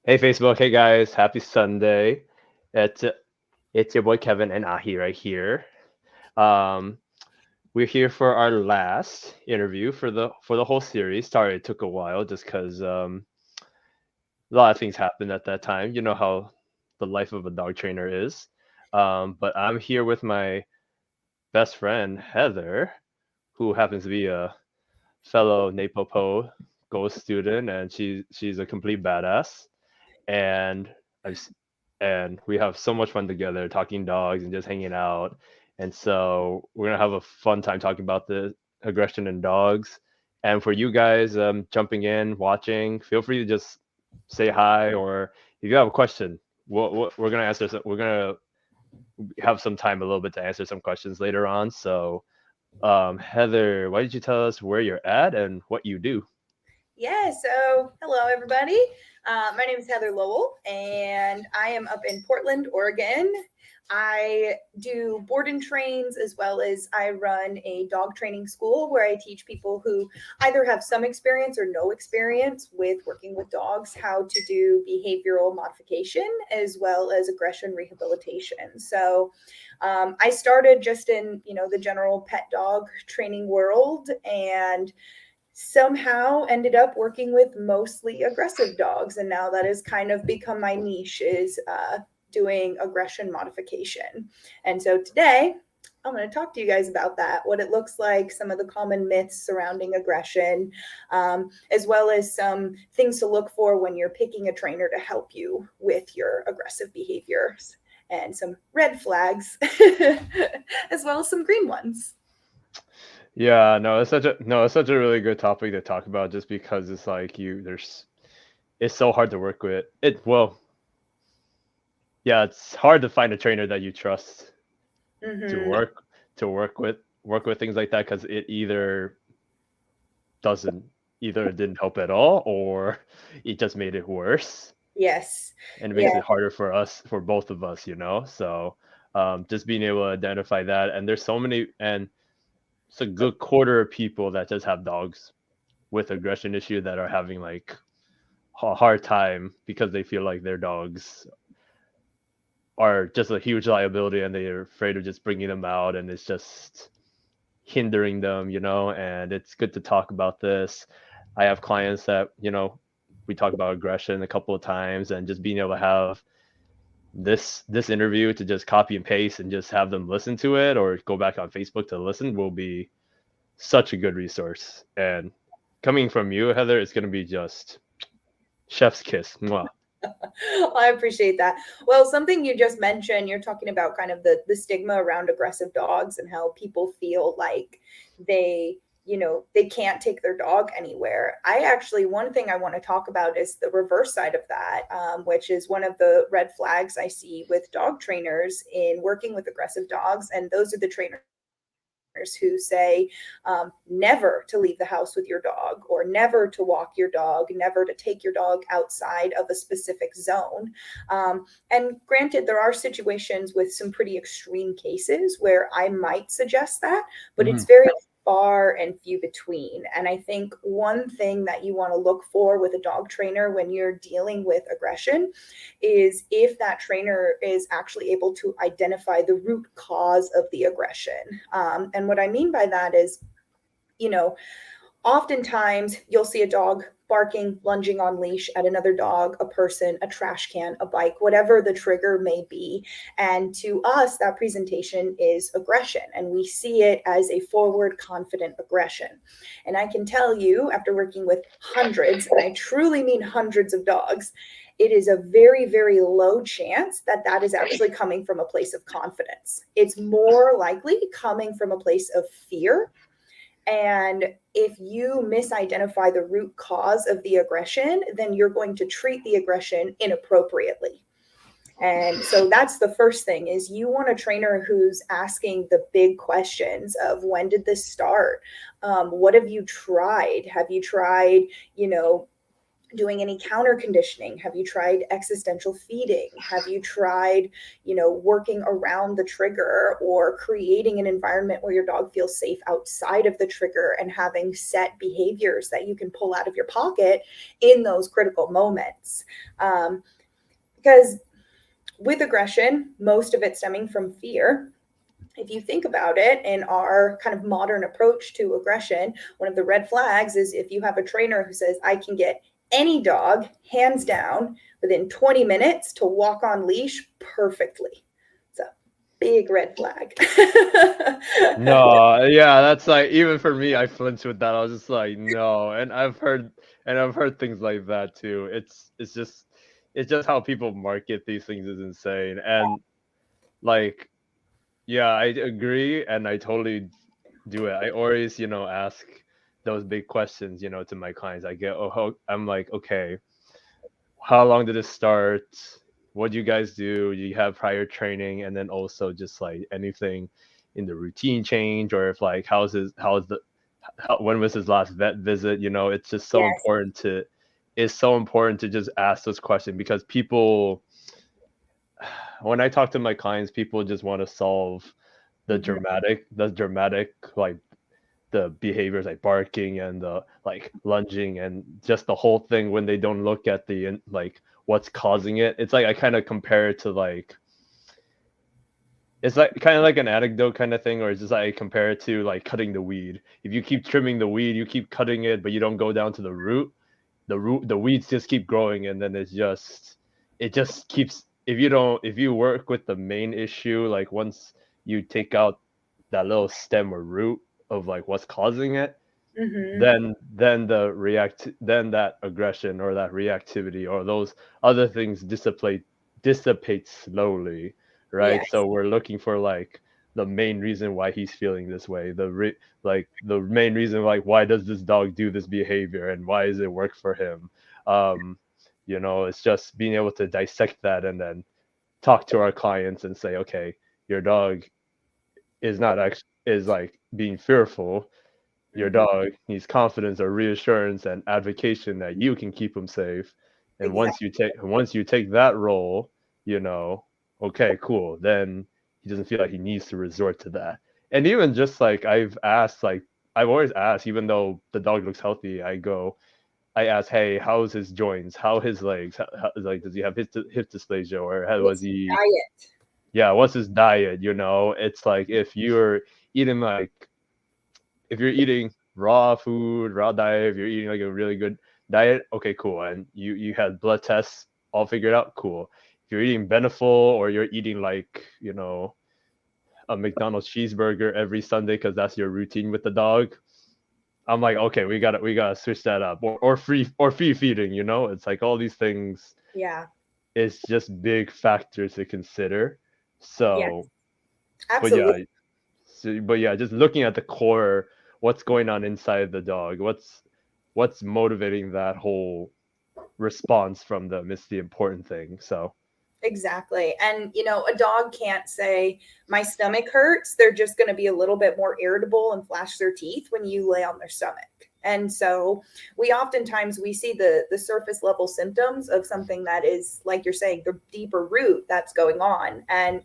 Hey Facebook, hey guys, happy Sunday. It's it's your boy Kevin and Ahi right here. Um, we're here for our last interview for the whole series. Sorry it took a while just because a lot of things happened at that time. You know how the life of a dog trainer is. But I'm here with my best friend Heather, who happens to be a fellow NAPOPO Gold student, and she's a complete badass. and I just, and we have so much fun together talking dogs and just hanging out. And so we're gonna have a fun time talking about the aggression in dogs. And for you guys jumping in, watching, feel free to just say hi, or if you have a question, we're gonna answer. We're gonna have some time a little bit to answer some questions later on. So Heather, why did you tell us where you're at and what you do? Yeah, so hello everybody. My name is Heather Lowell, and I am up in Portland, Oregon. I do board and trains as well as I run a dog training school where I teach people who either have some experience or no experience with working with dogs how to do behavioral modification as well as aggression rehabilitation. So I started just in the general pet dog training world and somehow ended up working with mostly aggressive dogs, and now that has kind of become my niche is doing aggression modification. And so today I'm going to talk to you guys about that, what it looks like, some of the common myths surrounding aggression, as well as some things to look for when you're picking a trainer to help you with your aggressive behaviors, and some red flags as well as some green ones. Yeah, no, it's such a really good topic to talk about just because it's like it's so hard to work with. Yeah, it's hard to find a trainer that you trust to Mm-hmm. work work with things like that because it doesn't either it didn't help at all or it just made it worse Yes. and it Yeah. makes it harder for both of us, you know? So just being able to identify that, and there's so many, and it's a good quarter of people that just have dogs with aggression issue that are having like a hard time because they feel like their dogs are just a huge liability and they're afraid of just bringing them out, and it's just hindering them, you know. And it's good to talk about this. I have clients that, you know, we talk about aggression a couple of times, and just being able to have this interview to just copy and paste and just have them listen to it or go back on Facebook to listen will be such a good resource. And coming from you, Heather, it's going to be just chef's kiss. Mwah. I appreciate that. Well, something you just mentioned, you're talking about kind of the stigma around aggressive dogs and how people feel like they, they can't take their dog anywhere. I actually, one thing I want to talk about is the reverse side of that, which is one of the red flags I see with dog trainers in working with aggressive dogs. And those are the trainers who say never to leave the house with your dog, or never to walk your dog, never to take your dog outside of a specific zone. And granted, there are situations with some pretty extreme cases where I might suggest that, but it's Mhm. very far and few between. And I think one thing that you want to look for with a dog trainer when you're dealing with aggression is if that trainer is actually able to identify the root cause of the aggression. And what I mean by that is, you know, oftentimes you'll see a dog barking, lunging on leash at another dog, a person, a trash can, a bike, whatever the trigger may be. And to us, that presentation is aggression, and we see it as a forward, confident aggression. And I can tell you, after working with hundreds, and I truly mean hundreds of dogs, it is a very, very low chance that that is actually coming from a place of confidence. It's more likely coming from a place of fear. And if you misidentify the root cause of the aggression, then you're going to treat the aggression inappropriately. And so that's the first thing is you want a trainer who's asking the big questions of when did this start? What have you tried? Have you tried, you know, doing any counter conditioning? Have you tried existential feeding? Have you tried, working around the trigger or creating an environment where your dog feels safe outside of the trigger and having set behaviors that you can pull out of your pocket in those critical moments? Because with aggression, most of it stemming from fear. If you think about it, in our kind of modern approach to aggression, one of the red flags is if you have a trainer who says, I can get any dog, hands down, within 20 minutes to walk on leash perfectly. It's a big red flag. No, yeah, that's like even for me, I flinched with that. I was just like, no, and I've heard things like that too. It's just how people market these things is insane, and like, yeah, I agree, and I totally do it. I always, ask those big questions, to my clients. I'm like, okay, how long did it start? What do you guys do? Do you have prior training? And then also just like anything in the routine change, or if like when was his last vet visit? It's just so Yes. important to just ask those questions because people, when I talk to my clients, people just want to solve Mhm. the dramatic like the behaviors like barking and the like lunging and just the whole thing when they don't look at like what's causing it. It's like I kind of compare it to like it's like kind of like an anecdote kind of thing, or it's just like I compare it to like cutting the weed. If you keep trimming the weed, you keep cutting it, but you don't go down to the weeds just keep growing, and then it just keeps if you work with the main issue, like once you take out that little stem or root of like what's causing it, Mhm. then that aggression or that reactivity or those other things dissipate slowly, right? Yes. So we're looking for like the main reason why he's feeling this way, like the main reason like why does this dog do this behavior and why does it work for him. um it's just being able to dissect that and then talk to our clients and say, okay, your dog is not actually is like being fearful. Your Mhm. dog needs confidence or reassurance and advocation that you can keep him safe. And Exactly. once you take that role, you know, okay, cool. Then he doesn't feel like he needs to resort to that. And even just like I've always asked, even though the dog looks healthy, I ask, hey, how's his joints? How his legs? Like, does he have hip dysplasia or was What's the he? diet? Yeah, what's his diet? It's like eating like if you're eating raw food, raw diet, if you're eating like a really good diet, okay, cool. And you had blood tests all figured out, cool. If you're eating Beneful or you're eating like, a McDonald's cheeseburger every Sunday because that's your routine with the dog, I'm like, okay, we gotta switch that up. Or free feeding, It's like all these things, Yeah. it's just big factors to consider. Yes. So, but Absolutely. yeah, just looking at the core, what's going on inside the dog, what's motivating that whole response from them is the important thing. So, Exactly. And, a dog can't say, my stomach hurts. They're just going to be a little bit more irritable and flash their teeth when you lay on their stomach. And so we see the surface level symptoms of something that is, like you're saying, the deeper root that's going on. And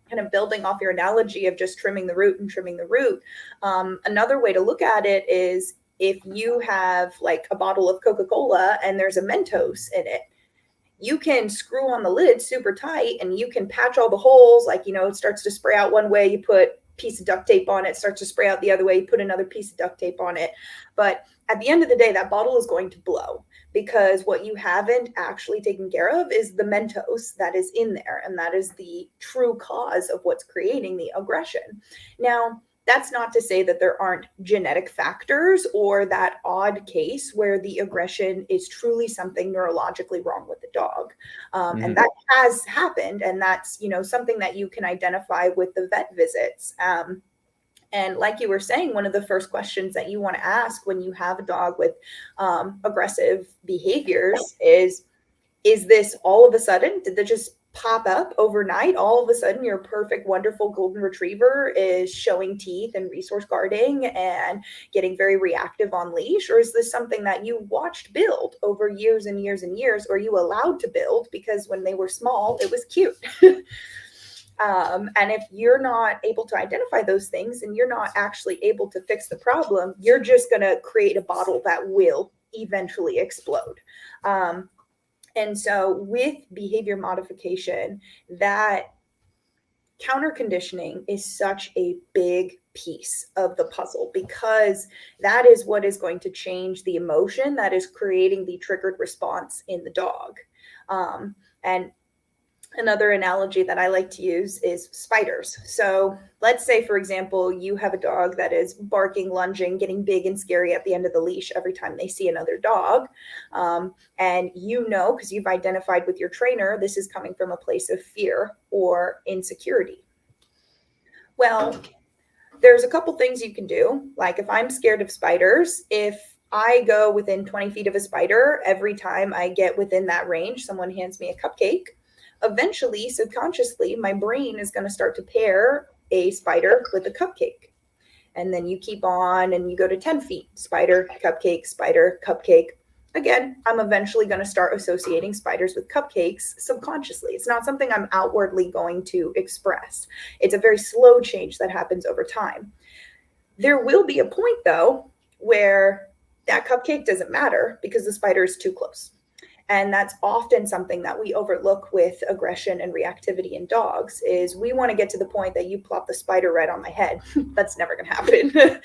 kind of building off your analogy of just trimming the root and trimming the root. Another way to look at it is if you have like a bottle of Coca-Cola and there's a Mentos in it, you can screw on the lid super tight and you can patch all the holes. Like, it starts to spray out one way, you put a piece of duct tape on it, starts to spray out the other way, you put another piece of duct tape on it. But at the end of the day, that bottle is going to blow because what you haven't actually taken care of is the Mentos that is in there. And that is the true cause of what's creating the aggression. Now, that's not to say that there aren't genetic factors or that odd case where the aggression is truly something neurologically wrong with the dog. And mhm. that has happened. And that's, something that you can identify with the vet visits. And like you were saying, one of the first questions that you want to ask when you have a dog with aggressive behaviors is this all of a sudden, did they just pop up overnight. All of a sudden, your perfect, wonderful golden retriever is showing teeth and resource guarding and getting very reactive on leash? Or is this something that you watched build over years and years and years, or you allowed to build because when they were small, it was cute? And if you're not able to identify those things and you're not actually able to fix the problem, you're just going to create a bottle that will eventually explode. And so, with behavior modification, that counter conditioning is such a big piece of the puzzle, because that is what is going to change the emotion that is creating the triggered response in the dog. And another analogy that I like to use is spiders. So let's say, for example, you have a dog that is barking, lunging, getting big and scary at the end of the leash every time they see another dog. And you know, because you've identified with your trainer, this is coming from a place of fear or insecurity. Well, there's a couple things you can do. Like if I'm scared of spiders, if I go within 20 feet of a spider, every time I get within that range, someone hands me a cupcake. Eventually, subconsciously, my brain is going to start to pair a spider with a cupcake. And then you keep on and you go to 10 feet, spider, cupcake. Again, I'm eventually going to start associating spiders with cupcakes subconsciously. It's not something I'm outwardly going to express. It's a very slow change that happens over time. There will be a point, though, where that cupcake doesn't matter because the spider is too close. And that's often something that we overlook with aggression and reactivity in dogs, is we want to get to the point that you plop the spider right on my head. That's never going to happen.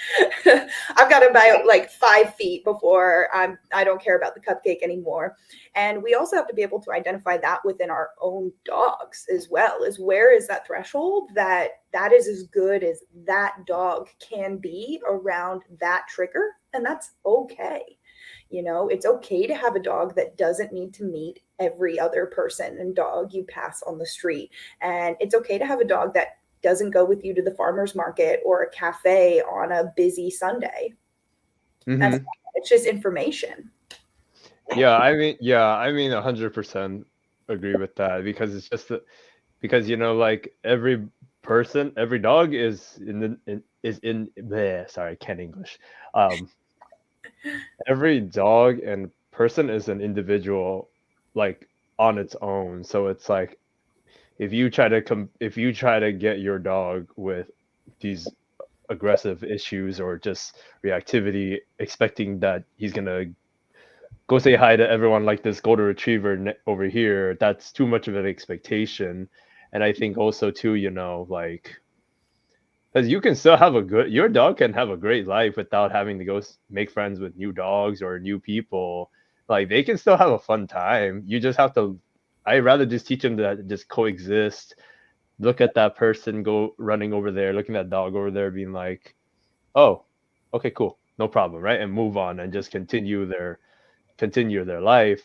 I've got about like 5 feet before I don't care about the cupcake anymore. And we also have to be able to identify that within our own dogs as well, is where is that threshold that is as good as that dog can be around that trigger. And that's okay. You know, it's okay to have a dog that doesn't need to meet every other person and dog you pass on the street. And it's okay to have a dog that doesn't go with you to the farmer's market or a cafe on a busy Sunday. That's Mm-hmm. it's just information. Yeah, I mean, 100% agree with that, because it's just because like every dog is bleh, sorry, I can't English. Um, every dog and person is an individual, like on its own. So it's like if you try to get your dog with these aggressive issues or just reactivity, expecting that he's gonna go say hi to everyone like this golden retriever over here, that's too much of an expectation. And I think also too, like, because you can still have your dog can have a great life without having to go make friends with new dogs or new people. Like they can still have a fun time. You just have to. I'd rather just teach them to just coexist. Look at that person go running over there, looking at that dog over there, being like, "Oh, okay, cool, no problem," right? And move on and just continue their life.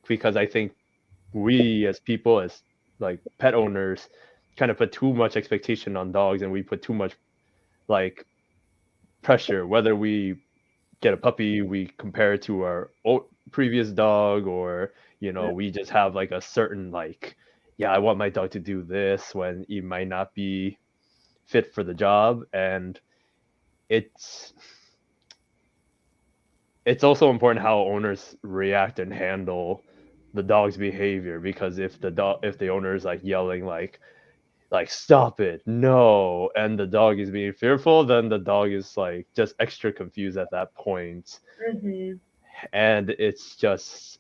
Because I think we as people, as like pet owners, kind of put too much expectation on dogs, and we put too much like pressure. Whether we get a puppy, we compare it to our previous dog, or we just have like a certain like, yeah, I want my dog to do this when he might not be fit for the job. And it's it's also important how owners react and handle the dog's behavior, because if the owner is like yelling like stop it, no, and the dog is being fearful, then the dog is like just extra confused at that point. Mm-hmm. And it's just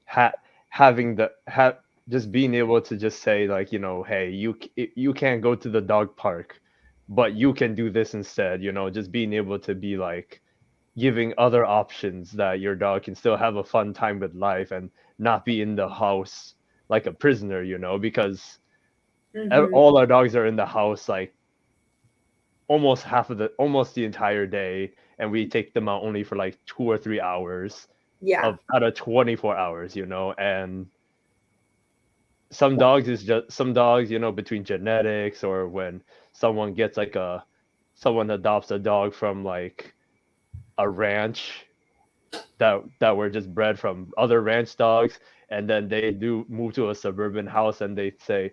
ha- having just being able to just say like, hey, you can't go to the dog park, but you can do this instead. Just being able to be like giving other options, that your dog can still have a fun time with life and not be in the house like a prisoner, because Mm-hmm. all our dogs are in the house like almost the entire day, and we take them out only for like 2 or 3 hours Yeah. of out of 24 hours, and some dogs, between genetics, or when someone adopts a dog from like a ranch that were just bred from other ranch dogs, and then they do move to a suburban house and they say,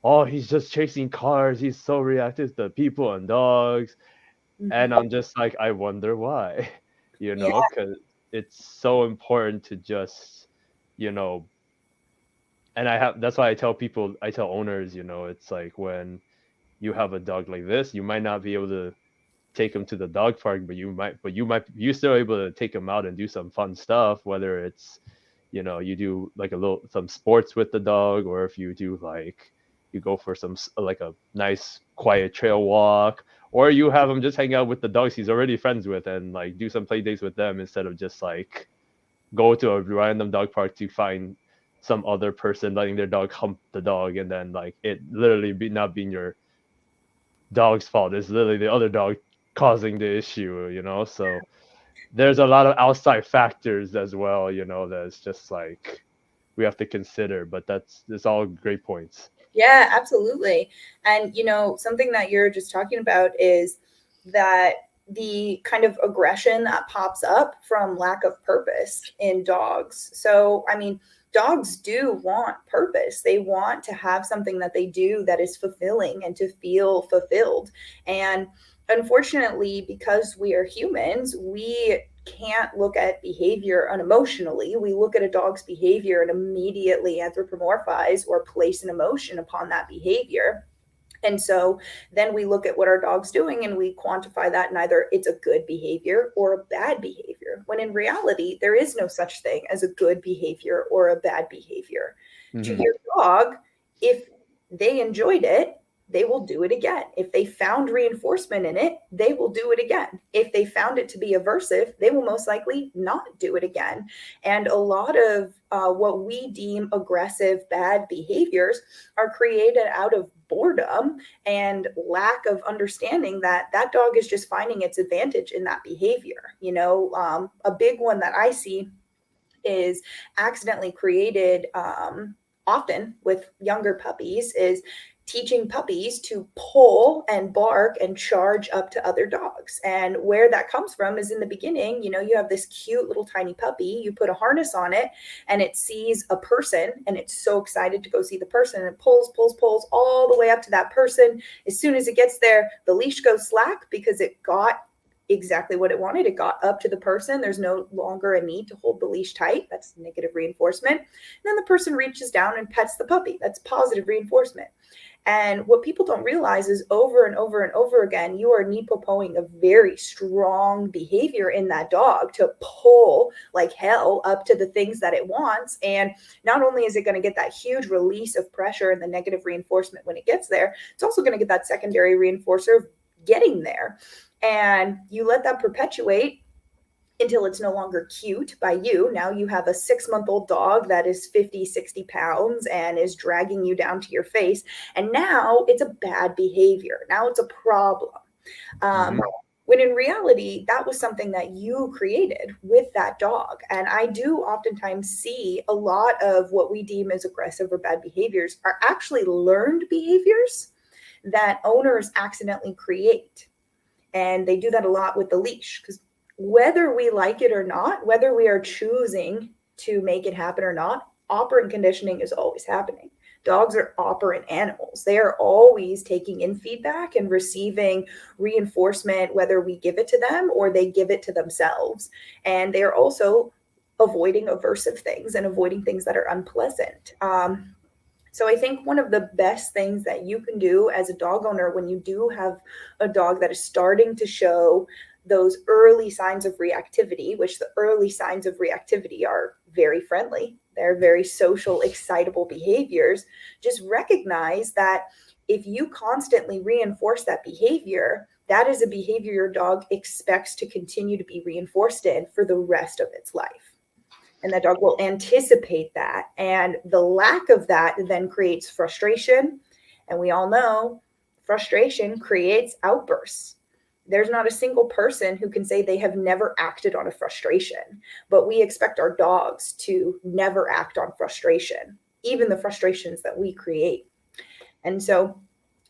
"Oh, he's just chasing cars. He's so reactive to people and dogs." And Mhm. I'm just like, I wonder why, Yeah. because it's so important to just, you know, and that's why I tell owners, it's like when you have a dog like this, you might not be able to take him to the dog park, you still able to take him out and do some fun stuff, whether it's, you do like some sports with the dog, or if you do like, you go for like a nice quiet trail walk, or you have him just hang out with the dogs he's already friends with and like do some play dates with them instead of just like go to a random dog park to find some other person letting their dog hump the dog, and then like it literally not being your dog's fault. It's literally the other dog causing the issue. So there's a lot of outside factors as well, that's just like we have to consider. But that's all great points. Yeah, absolutely. And something that you're just talking about is that the kind of aggression that pops up from lack of purpose in dogs. So, I mean, dogs do want purpose. They want to have something that they do that is fulfilling and to feel fulfilled. And unfortunately, because we are humans, we can't look at behavior unemotionally. We look at a dog's behavior and immediately anthropomorphize or place an emotion upon that behavior. And so then we look at what our dog's doing and we quantify that in either it's a good behavior or a bad behavior, when in reality, there is no such thing as a good behavior or a bad behavior. To Hmm. your dog, if they enjoyed it, they will do it again. If they found reinforcement in it, they will do it again. If they found it to be aversive, they will most likely not do it again. And a lot of what we deem aggressive, bad behaviors are created out of boredom and lack of understanding that that dog is just finding its advantage in that behavior. A big one that I see is accidentally created often with younger puppies is teaching puppies to pull and bark and charge up to other dogs. And where that comes from is in the beginning, you have this cute little tiny puppy, you put a harness on it and it sees a person and it's so excited to go see the person, and it pulls, pulls, pulls all the way up to that person. As soon as it gets there, the leash goes slack because it got exactly what it wanted. It got up to the person. There's no longer a need to hold the leash tight. That's negative reinforcement. And then the person reaches down and pets the puppy. That's positive reinforcement. And what people don't realize is over and over and over again, you are nepopoing a very strong behavior in that dog to pull like hell up to the things that it wants. And not only is it going to get that huge release of pressure and the negative reinforcement when it gets there, it's also going to get that secondary reinforcer of getting there. And you let that perpetuate until it's no longer cute by you. Now you have a 6-month old dog that is 50, 60 pounds and is dragging you down to your face. And now it's a bad behavior. Now it's a problem. Um, Hmm. when in reality, that was something that you created with that dog. And I do oftentimes see a lot of what we deem as aggressive or bad behaviors are actually learned behaviors that owners accidentally create. And they do that a lot with the leash, because whether we like it or not, whether we are choosing to make it happen or not, operant conditioning is always happening. Dogs are operant animals. They are always taking in feedback and receiving reinforcement, whether we give it to them or they give it to themselves. And they are also avoiding aversive things and avoiding things that are unpleasant. So I think one of the best things that you can do as a dog owner when you do have a dog that is starting to show those early signs of reactivity, which the early signs of reactivity are very friendly, they're very social, excitable behaviors, just recognize that if you constantly reinforce that behavior, that is a behavior your dog expects to continue to be reinforced in for the rest of its life, and that dog will anticipate that. And the lack of that then creates frustration. And we all know frustration creates outbursts. There's not a single person who can say they have never acted on a frustration, but we expect our dogs to never act on frustration, even the frustrations that we create. And so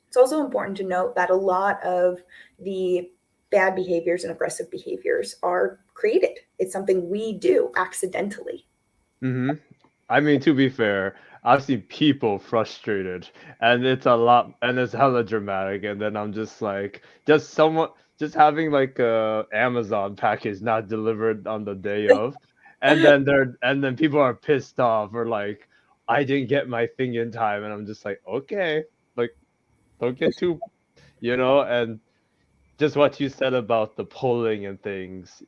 it's also important to note that a lot of the bad behaviors and aggressive behaviors are created. It's something we do accidentally. Hmm. I mean, to be fair, I've seen people frustrated, and it's a lot, and it's hella dramatic. And then I'm just like, just someone, just having like a Amazon package not delivered on the day of, and then people are pissed off or like, I didn't get my thing in time, and I'm just like, okay, like, don't get too, and just what you said about the polling and things,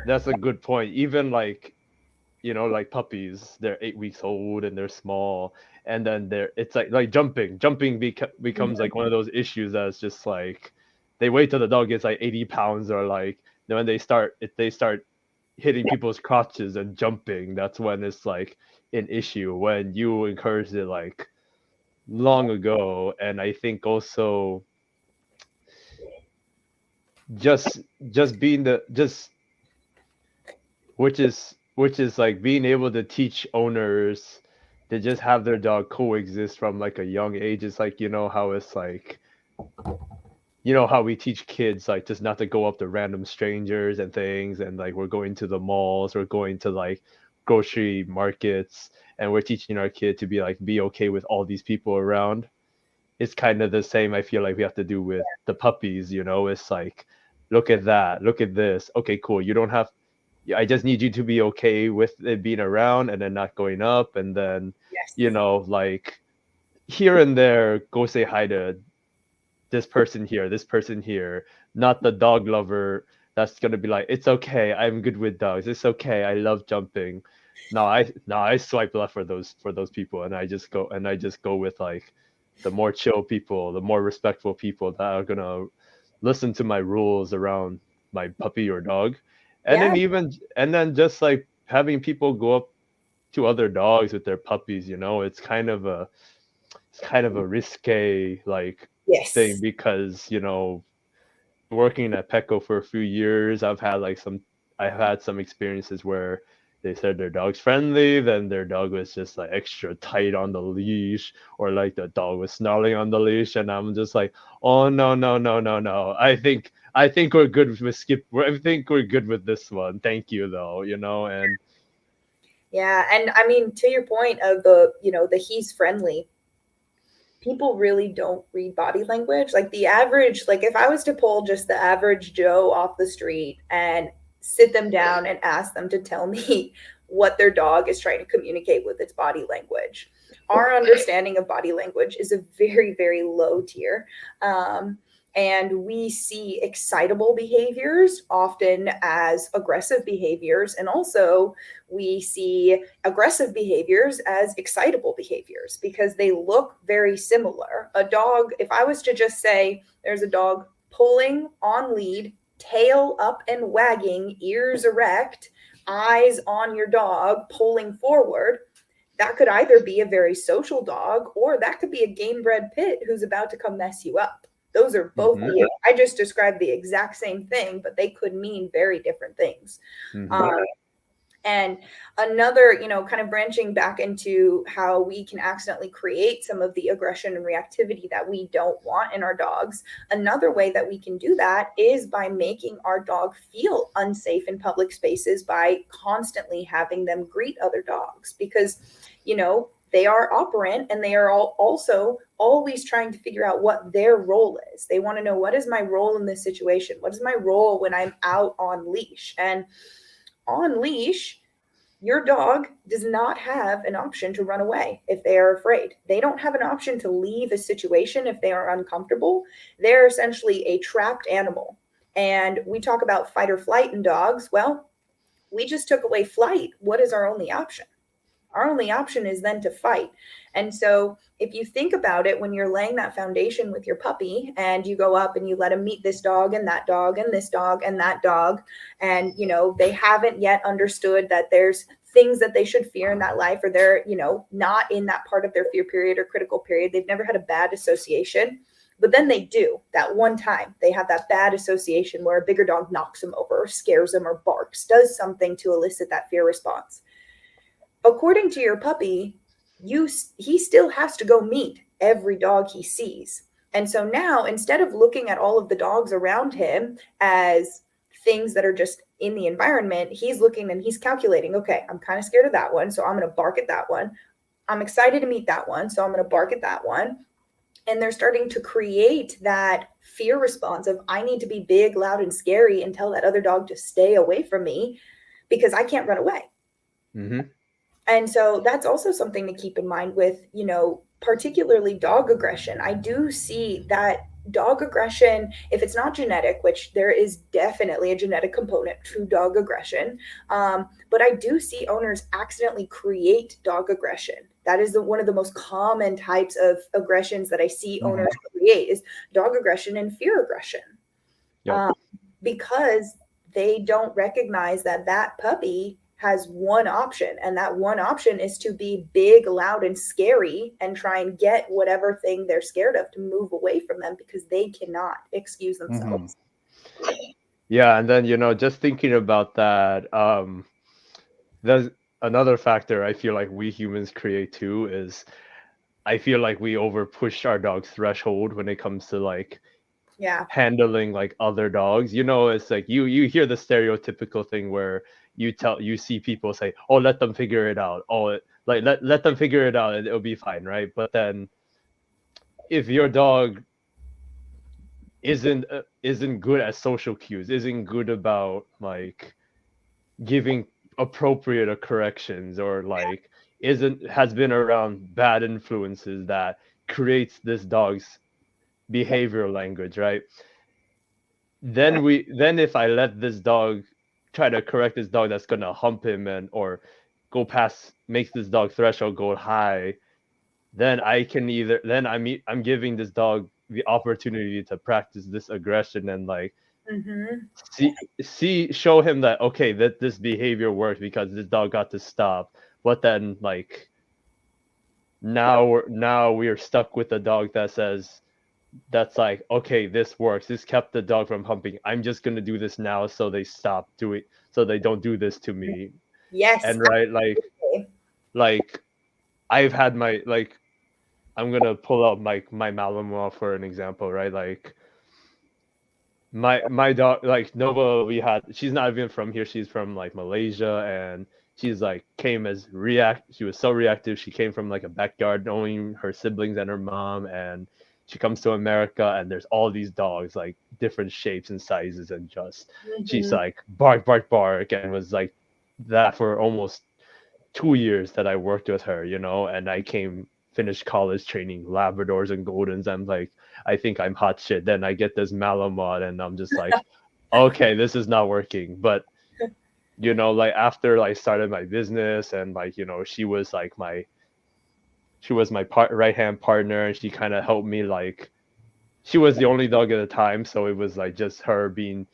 that's a good point. Even like like puppies, they're 8 weeks old and they're small, and then it's like jumping. Jumping becomes like one of those issues that's just like they wait till the dog gets like 80 pounds or like when if they start hitting people's crotches and jumping, that's when it's like an issue when you encouraged it like long ago. And I think also just just being the just which is like being able to teach owners to just have their dog coexist from like a young age. It's like how it's like how we teach kids like just not to go up to random strangers and things, and like we're going to the malls, we're going to like grocery markets, and we're teaching our kid to be okay with all these people around. It's kind of the same. I feel like we have to do with the puppies. It's like, look at that, look at this, okay, cool, you don't have, I just need you to be okay with it being around and then not going up, and then Yes. like here and there go say hi to this person here, not the dog lover that's gonna be like, it's okay, I'm good with dogs, it's okay, I love jumping. No, I swipe left for those people, and I just go with like the more chill people, the more respectful people that are gonna listen to my rules around my puppy or dog. And Yeah. then just like having people go up to other dogs with their puppies, it's kind of a risque like thing, Yes. because working at Petco for a few years, I've had some experiences where they said their dog's friendly, then their dog was just like extra tight on the leash, or like the dog was snarling on the leash, and I'm just like, oh no no no no no. I think we're good with skip. I think we're good with this one. Thank you though, and Yeah, and I mean, to your point of the he's friendly, people really don't read body language. Like the average, like if I was to pull just the average Joe off the street and sit them down and ask them to tell me what their dog is trying to communicate with its body language, our understanding of body language is a very, very low tier. Um, and we see excitable behaviors often as aggressive behaviors. And also, we see aggressive behaviors as excitable behaviors because they look very similar. A dog, if I was to just say there's a dog pulling on lead, tail up and wagging, ears erect, eyes on your dog, pulling forward, that could either be a very social dog or that could be a game bred pit who's about to come mess you up. Those are both, mhm, I just described the exact same thing, but they could mean very different things. mhm, Um, and another, kind of branching back into how we can accidentally create some of the aggression and reactivity that we don't want in our dogs. Another way that we can do that is by making our dog feel unsafe in public spaces by constantly having them greet other dogs because, they are operant and they are also always trying to figure out what their role is. They want to know, what is my role in this situation? What is my role when I'm out on leash? And on leash, your dog does not have an option to run away if they are afraid. They don't have an option to leave a situation if they are uncomfortable. They're essentially a trapped animal. And we talk about fight or flight in dogs. Well, we just took away flight. What is our only option? Our only option is then to fight. And so, if you think about it, when you're laying that foundation with your puppy and you go up and you let him meet this dog and that dog and this dog and that dog, and they haven't yet understood that there's things that they should fear in that life, or they're, not in that part of their fear period or critical period. They've never had a bad association. But then they do that one time. They have that bad association where a bigger dog knocks them over, or scares them, or barks, does something to elicit that fear response. According to your puppy, he still has to go meet every dog he sees. And so now, instead of looking at all of the dogs around him as things that are just in the environment, he's looking and he's calculating, okay, I'm kind of scared of that one, so I'm going to bark at that one. I'm excited to meet that one, so I'm going to bark at that one. And they're starting to create that fear response of, I need to be big, loud, and scary and tell that other dog to stay away from me because I can't run away. Mm-hmm. And so that's also something to keep in mind with, particularly dog aggression. I do see that dog aggression, if it's not genetic, which there is definitely a genetic component to dog aggression, but I do see owners accidentally create dog aggression. That is one of the most common types of aggressions that I see Mhm. owners create is dog aggression and fear aggression. Yep. Um, because they don't recognize that that puppy has one option, and that one option is to be big, loud, and scary and try and get whatever thing they're scared of to move away from them because they cannot excuse Mhm. themselves. Yeah, and then just thinking about that, there's another factor I feel like we humans create too is I feel like we over push our dog's threshold when it comes to like Yeah. handling like other dogs. It's like you hear the stereotypical thing where you see people say, "Oh, let them figure it out." Oh, like let them figure it out and it'll be fine, right? But then if your dog isn't good at social cues, isn't good about like giving appropriate corrections, or like isn't has been around bad influences that creates this dog's behavioral language, right? Then if I let this dog try to correct this dog that's gonna hump him and or go past makes this dog threshold go high, then I can either then I'm giving this dog the opportunity to practice this aggression and like Mm-hmm. see show him that okay that this behavior works because this dog got to stop. But then like now we're stuck with a dog that says that's like, okay, this works. This kept the dog from humping. I'm just gonna do this now so they stop doing so they don't do this to me. Yes. And right, like I've had my like I'm gonna pull out my Malinois for an example, right? Like my dog like Nova, she's not even from here, she's from like Malaysia, and she's like came as react she was so reactive. She came from like a backyard knowing her siblings and her mom, and she comes to America and there's all these dogs like different shapes and sizes, and just she's Mm-hmm. like bark bark bark, and was like that for almost 2 years that I worked with her, and I finished college training Labradors and Goldens. I'm like, I think I'm hot shit. Then I get this Malamud, and I'm just like, okay, this is not working. But like after I started my business, and like she was my right hand partner, and she kind of helped me like she was the only dog at the time, so it was like just her being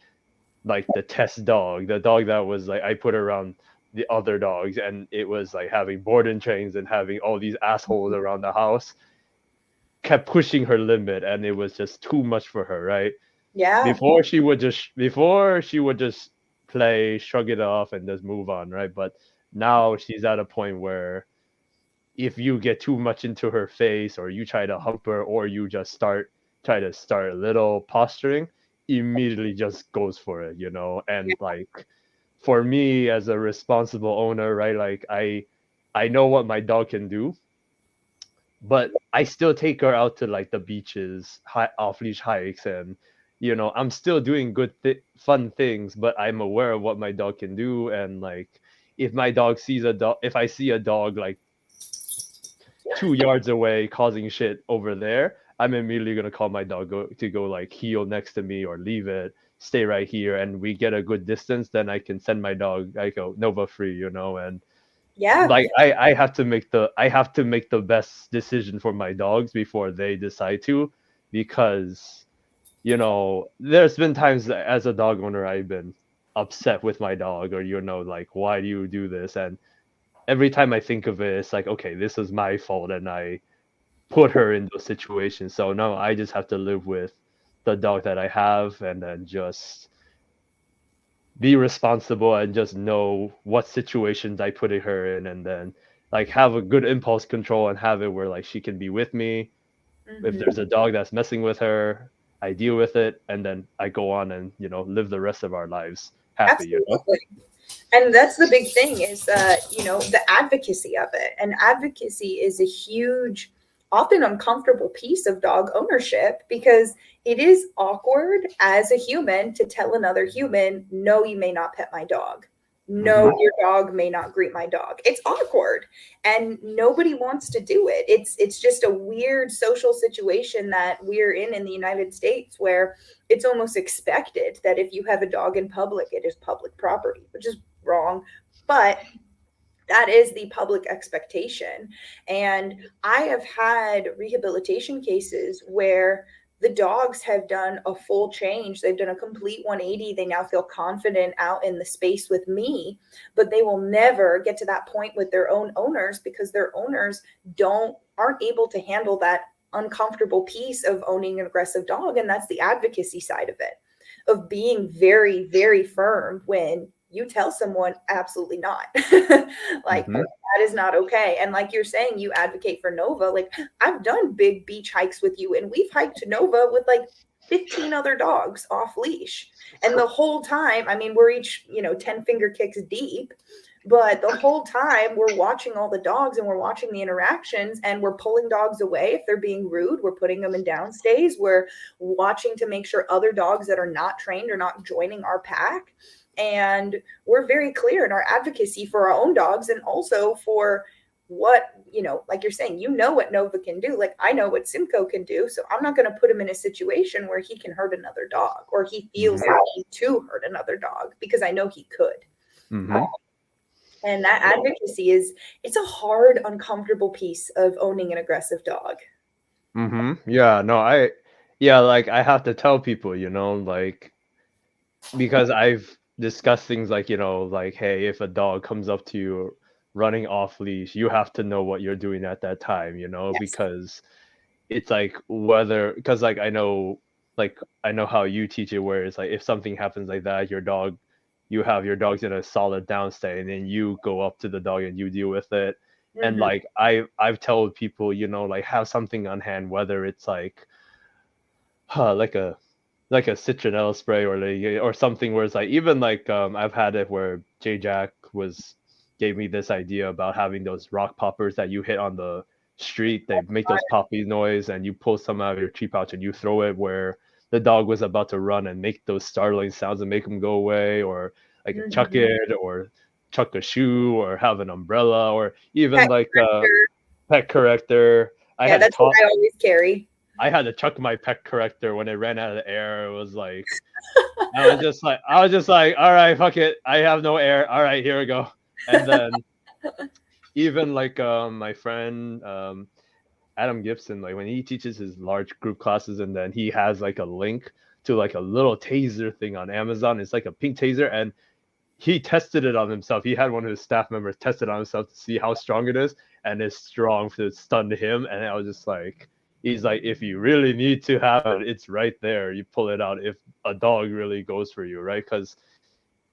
like the test dog, the dog that was like I put around the other dogs, and it was like having boarding trains and having all these assholes around the house, kept pushing her limit, and it was just too much for her, right? Yeah. Before she would just play, shrug it off, and just move on, right? But now she's at a point where if you get too much into her face, or you try to hump her, or you just try to start a little posturing, immediately just goes for it, and like for me as a responsible owner, right, like I know what my dog can do, but I still take her out to like the beaches, off leash hikes, and I'm still doing fun things, but I'm aware of what my dog can do. And like if I see a dog like 2 yards away causing shit over there, I'm immediately gonna call my dog to go like heel next to me or leave it, stay right here, and we get a good distance. Then I can send my dog. I go Nova free, and Yeah. like I have to make the best decision for my dogs before they decide to, because there's been times that as a dog owner I've been upset with my dog, or like, why do you do this? And every time I think of it, it's like, okay, this is my fault, and I put her in those situations. So no, I just have to live with the dog that I have, and then just be responsible and just know what situations I put her in, and then like have a good impulse control and have it where like she can be with me if Mm-hmm. there's a dog that's messing with her. I deal with it, and then I go on and live the rest of our lives happy. Absolutely. And that's the big thing is the advocacy of it. And advocacy is a huge, often uncomfortable piece of dog ownership because it is awkward as a human to tell another human, no, you may not pet my dog. No, Hmm. your dog may not greet my dog. It's awkward and nobody wants to do it. It's just a weird social situation that we're in the United States where it's almost expected that if you have a dog in public, it is public property, which is wrong. But that is the public expectation. And I have had rehabilitation cases where the dogs have done a full change. They've done a complete 180. They now feel confident out in the space with me, but they will never get to that point with their own owners because their owners aren't able to handle that uncomfortable piece of owning an aggressive dog. And that's the advocacy side of it, of being very, very firm when you tell someone absolutely not. Like Hmm. that is not okay. And like you're saying, you advocate for Nova. Like I've done big beach hikes with you, and we've hiked to Nova with like 15 other dogs off leash. And the whole time, I mean, we're each, 10 finger kicks deep, but the whole time we're watching all the dogs and we're watching the interactions and we're pulling dogs away if they're being rude. We're putting them in downstays. We're watching to make sure other dogs that are not trained are not joining our pack. And we're very clear in our advocacy for our own dogs and also for what, like you're saying, what Nova can do. Like I know what Simcoe can do. So I'm not going to put him in a situation where he can hurt another dog or he feels Hmm. the need to hurt another dog because I know he could. Hmm. And that advocacy it's a hard, uncomfortable piece of owning an aggressive dog. Yeah, no, yeah, like I have to tell people, like because I've discussed things like, like, hey, if a dog comes up to you running off leash, you have to know what you're doing at that time, Yes. because it's like whether, because like I know how you teach it, where it's like if something happens like that, you have your dog's in a solid downstay, and then you go up to the dog and you deal with it. And Mm-hmm. like I've told people, like have something on hand, whether it's like like a citronella spray or something where it's like even like I've had it where J Jack was gave me this idea about having those rock poppers that you hit on the street. They make those poppy noise and you pull some out of your tree pouch and you throw it where the dog was about to run and make those startling sounds and make them go away, or like chuck Mm-hmm. it or chuck a shoe or have an umbrella or even Pet like a corrector. pet corrector. I Yeah, had to that's what talk I always carry. I had to chuck my pet corrector when it ran out of air. It was like I was just like, all right, fuck it. I have no air. All right, here we go. And then even like my friend Adam Gibson, like when he teaches his large group classes, and then he has like a link to like a little taser thing on Amazon. It's like a pink taser, and he tested it on himself. He had one of his staff members test it on himself to see how strong it is, and it's strong to stun him. And I was just like, he's like, if you really need to have it, it's right there. You pull it out if a dog really goes for you, right? Because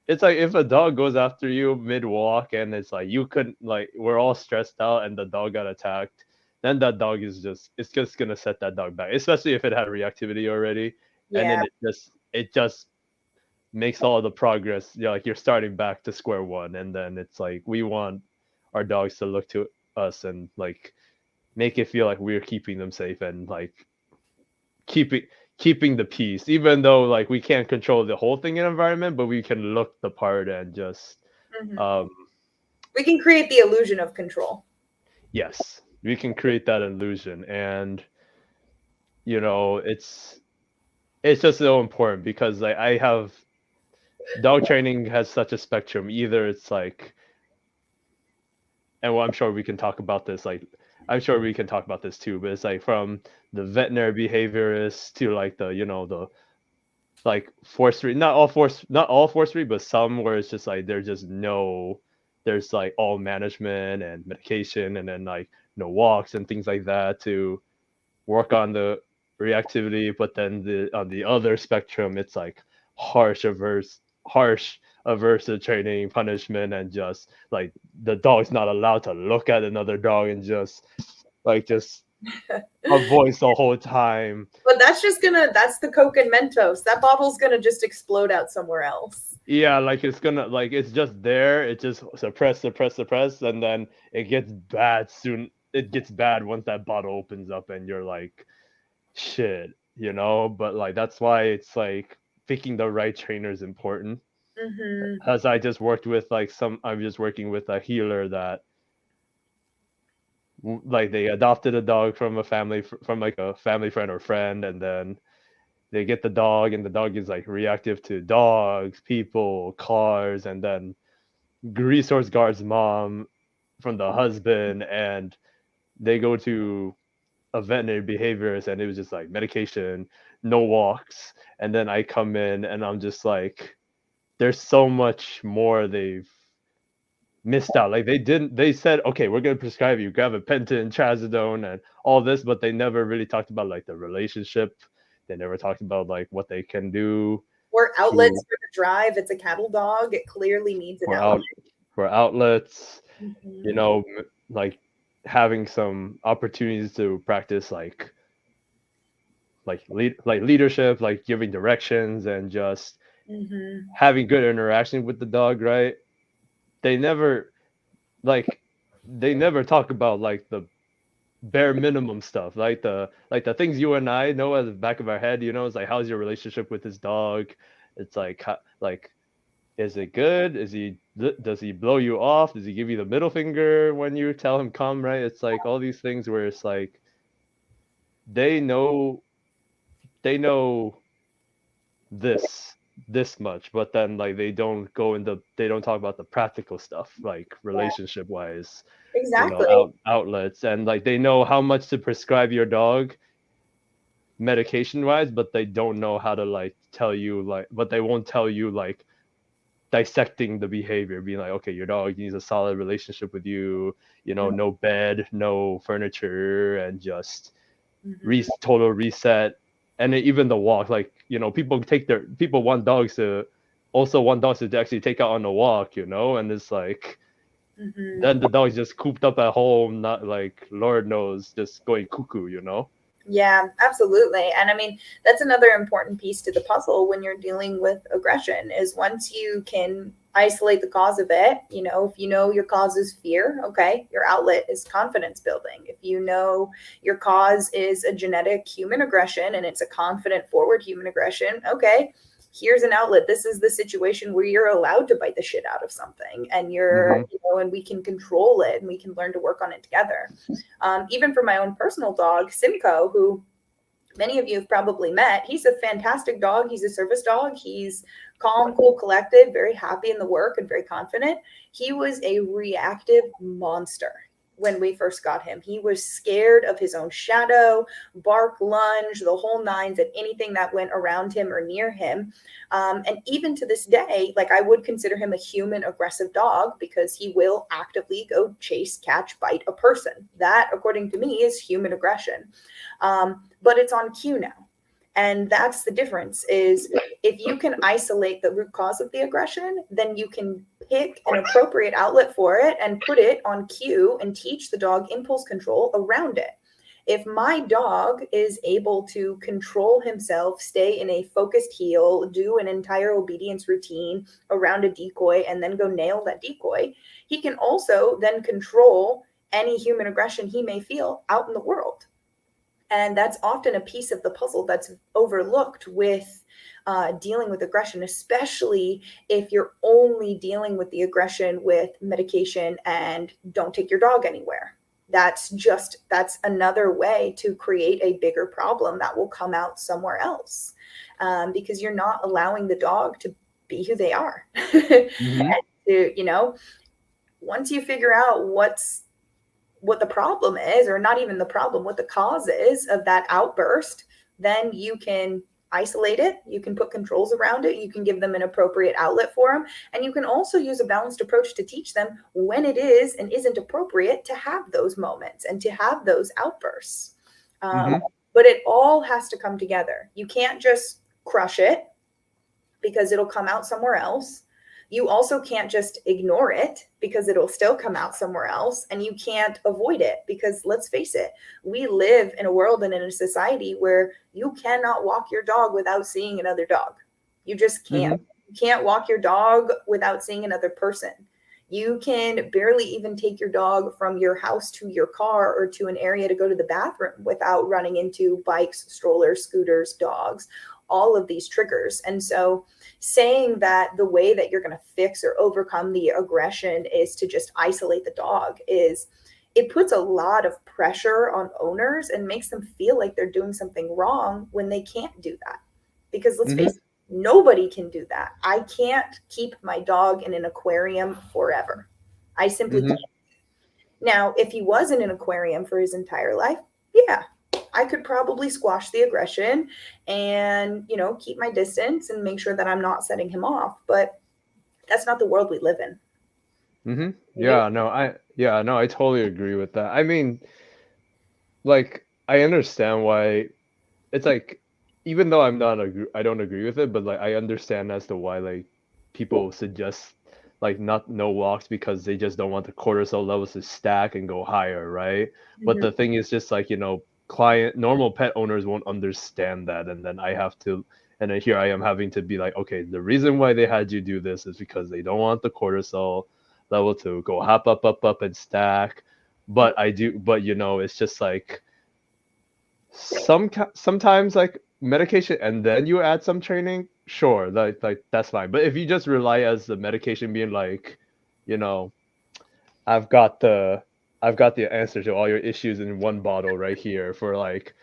it's like if a dog goes after you mid walk, and it's like you couldn't, like we're all stressed out, and the dog got attacked. Then that dog is it's just gonna set that dog back, especially if it had reactivity already, and then Yeah. it just makes all the progress. Like you're starting back to square one, and then it's like we want our dogs to look to us and like make it feel like we're keeping them safe and like keeping keeping the peace, even though like we can't control the whole thing in environment, but we can look the part and just Mm-hmm. um We can create the illusion of control. yes, we can create that illusion. And it's just so important because like I have dog training has such a spectrum. Either it's like, and well, I'm sure we can talk about this. Like, I'm sure we can talk about this too. But it's like from the veterinary behaviorists to like the like forestry, not all forestry, but some where it's just like there's like all management and medication, and then like no walks and things like that to work on the reactivity. But then on the other spectrum, it's like harsh averse to training, punishment, and just like the dog's not allowed to look at another dog and just a voice the whole time. But that's the Coke and Mentos. That bottle's gonna just explode out somewhere else. Yeah, like it's gonna like it's just there. It just suppress, and then it gets bad soon. It gets bad once that bottle opens up, and you're like, shit, you know. But like that's why it's like picking the right trainer is important. Mm-hmm. As I just worked with like some, I'm just working with a healer that like they adopted a dog from a family from like a family friend or friend, and then they get the dog, and the dog is like reactive to dogs, people, cars, and then resource guards mom from the husband, and they go to a veterinary behaviorist, and it was just like medication, no walks, and then I come in and I'm just like, there's so much more they've missed out. Like they said, okay, we're gonna prescribe you gabapentin, trazodone, and all this, but they never really talked about like the relationship. They never talked about like what they can do Or outlets to for the drive. It's a cattle dog. It clearly needs an for outlet. out for outlets, you Mm-hmm. know, like having some opportunities to practice like leadership, like giving directions and just Mm-hmm. having good interaction with the dog, right? They never like they never talk about like the bare minimum stuff, like the things you and I know at the back of our head, you know, it's like how's your relationship with this dog? It's like like is it good? Does he blow you off? Does he give you the middle finger when you tell him come, right? It's like all these things where it's like they know they know this this much, but then like they don't talk about the practical stuff, like Yeah, relationship wise, you know, exactly. outlets, and like they know how much to prescribe your dog medication wise, but they don't know how to like tell you like, but they won't tell you like dissecting the behavior, being like, okay, your dog needs a solid relationship with you, you know, no bed, no furniture, and just Mm-hmm. total reset. And then even the walk, like, you know, people want dogs to also want dogs to actually take out on the walk, you know, and it's like Mm-hmm. then the dog's just cooped up at home, not like Lord knows, just going cuckoo, you know. Yeah, absolutely. And I mean, that's another important piece to the puzzle when you're dealing with aggression is once you can isolate the cause of it, if you know your cause is fear, okay, your outlet is confidence building. If you know your cause is a genetic human aggression and it's a confident forward human aggression, okay, here's an outlet. This is the situation where you're allowed to bite the shit out of something and Mm-hmm. and we can control it and we can learn to work on it together. Even for my own personal dog, Simcoe, who many of you have probably met, he's a fantastic dog. He's a service dog. He's calm, cool, collected, very happy in the work and very confident. He was a reactive monster when we first got him. He was scared of his own shadow, bark, lunge, the whole nines at anything that went around him or near him. And even to this day, like I would consider him a human aggressive dog because he will actively go chase, catch, bite a person. That, according to me, is human aggression. But it's on cue now. And that's the difference is if you can isolate the root cause of the aggression, then you can pick an appropriate outlet for it and put it on cue and teach the dog impulse control around it. If my dog is able to control himself, stay in a focused heel, do an entire obedience routine around a decoy, and then go nail that decoy, he can also then control any human aggression he may feel out in the world. And that's often a piece of the puzzle that's overlooked with dealing with aggression, especially if you're only dealing with the aggression with medication and don't take your dog anywhere. That's another way to create a bigger problem that will come out somewhere else, because you're not allowing the dog to be who they are. And Mm-hmm. once you figure out what the problem is, or not even the problem, what the cause is of that outburst, then you can isolate it. You can put controls around it. You can give them an appropriate outlet for them. And you can also use a balanced approach to teach them when it is and isn't appropriate to have those moments and to have those outbursts. Um, Mm-hmm. but it all has to come together. You can't just crush it because it'll come out somewhere else. You also can't just ignore it because it'll still come out somewhere else, and you can't avoid it because, let's face it, we live in a world and in a society where you cannot walk your dog without seeing another dog. You just can't. Mm-hmm. You can't walk your dog without seeing another person. You can barely even take your dog from your house to your car or to an area to go to the bathroom without running into bikes, strollers, scooters, dogs, all of these triggers. And so saying that the way that you're going to fix or overcome the aggression is to just isolate the dog is, it puts a lot of pressure on owners and makes them feel like they're doing something wrong when they can't do that. Because let's Mm-hmm. face it, nobody can do that. I can't keep my dog in an aquarium forever. I simply Mm-hmm. can't. Now, if he was in an aquarium for his entire life, yeah, I could probably squash the aggression and, keep my distance and make sure that I'm not setting him off. But that's not the world we live in. Mm-hmm. You Yeah, no, I totally agree with that. I mean, like, I understand why it's like, even though I don't agree with it, but like I understand as to why like people suggest like not no walks because they just don't want the cortisol levels to stack and go higher, right? But Mhm. the thing is just like, client normal pet owners won't understand that, and then I have to, and then here I am having to be like, okay, the reason why they had you do this is because they don't want the cortisol level to go up and stack. But I do, but it's just like sometimes like medication and then you add some training, sure, like that's fine. But if you just rely as the medication being like, you know i've got the I've got the answer to all your issues in one bottle right here for like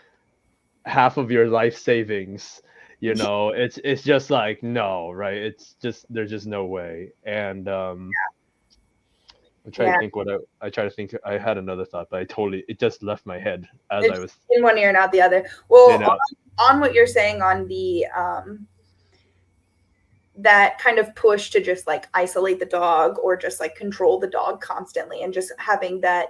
half of your life savings, it's just like, no, right? It's just, there's just no way. And I'm trying to Yeah, think I try to think. I had another thought, but it just left my head as I it's was, in one ear and out the other. you Well, know. on what you're saying on the that kind of push to just like isolate the dog or just like control the dog constantly and just having that,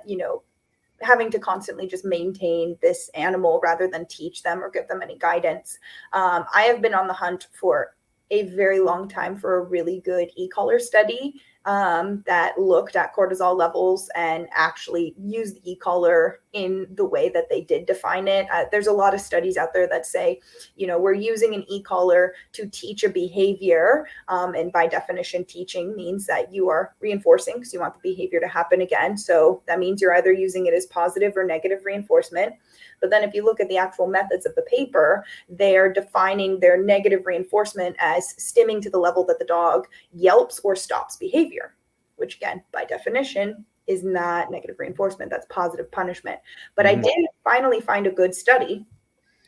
having to constantly just maintain this animal rather than teach them or give them any guidance. I have been on the hunt for a very long time for a really good e-collar study that looked at cortisol levels and actually used the e-collar in the way that they did define it. There's a lot of studies out there that say, we're using an e-collar to teach a behavior. And by definition, teaching means that you are reinforcing because you want the behavior to happen again. So that means you're either using it as positive or negative reinforcement. But then if you look at the actual methods of the paper, they're defining their negative reinforcement as stimming to the level that the dog yelps or stops behavior, which again, by definition, is not negative reinforcement. That's positive punishment. But I Mhm. did finally find a good study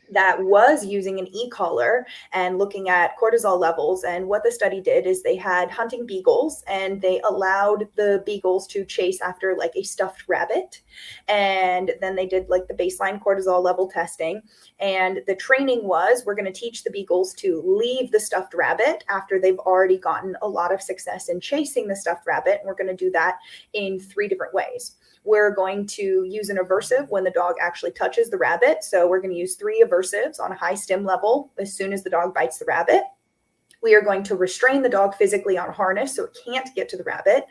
that was using an e-collar and looking at cortisol levels. And what the study did is they had hunting beagles and they allowed the beagles to chase after like a stuffed rabbit. And then they did like the baseline cortisol level testing. And the training was, we're going to teach the beagles to leave the stuffed rabbit after they've already gotten a lot of success in chasing the stuffed rabbit. And we're going to do that in 3 different ways. We're going to use an aversive when the dog actually touches the rabbit. So we're going to use 3 aversives on a high stim level as soon as the dog bites the rabbit. We are going to restrain the dog physically on harness so it can't get to the rabbit.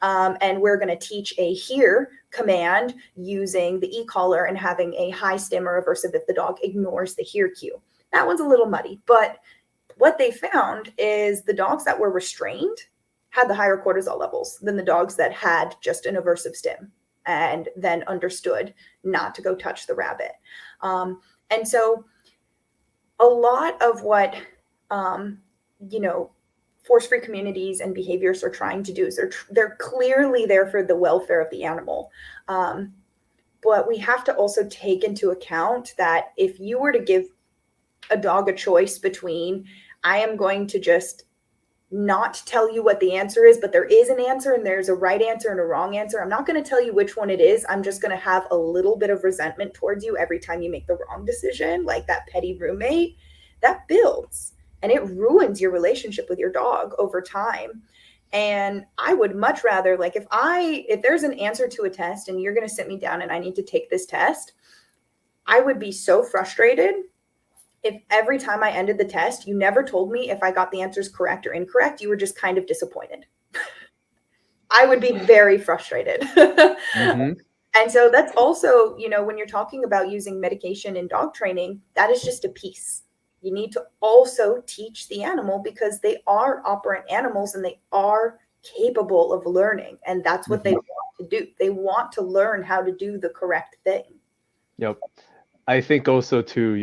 And we're going to teach a here command using the e-collar and having a high stim or aversive if the dog ignores the here cue. That one's a little muddy, but what they found is the dogs that were restrained had the higher cortisol levels than the dogs that had just an aversive stim and then understood not to go touch the rabbit. And so a lot of what, um, you know, force-free communities and behaviors are trying to do is they're clearly there for the welfare of the animal. Um, but we have to also take into account that if you were to give a dog a choice between, I am going to just not tell you what the answer is, but there is an answer and there's a right answer and a wrong answer. I'm not going to tell you which one it is. I'm just going to have a little bit of resentment towards you every time you make the wrong decision, like that petty roommate. That builds and it ruins your relationship with your dog over time. And I would much rather, like, if there's an answer to a test and you're going to sit me down and I need to take this test, I would be so frustrated If every time I ended the test, you never told me if I got the answers correct or incorrect, you were just kind of disappointed. I would be very frustrated. Mm-hmm. And so that's also, when you're talking about using medication in dog training, that is just a piece. You need to also teach the animal because they are operant animals and they are capable of learning. And that's what they Mm-hmm. want to do. They want to learn how to do the correct thing. Yep. I think also too,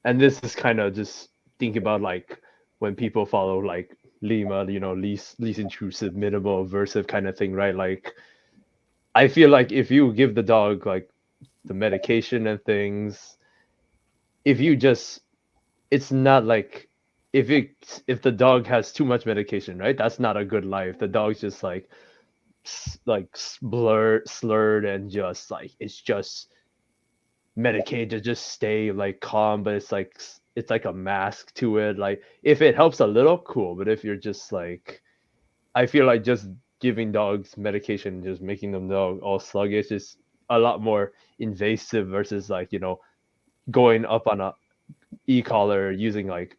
and this is kind of just think about like when people follow like Lima, least intrusive, minimal aversive kind of thing, right? Like I feel like if you give the dog like the medication and things, if you just it's not like if the dog has too much medication, right? That's not a good life. The dog's just like blurred, slurred, and just like it's just medicated to just stay like calm, but it's like a mask to it. Like if it helps a little, cool. But if you're just like, I feel like just giving dogs medication, just making them dog all sluggish is a lot more invasive versus like going up on a e-collar using like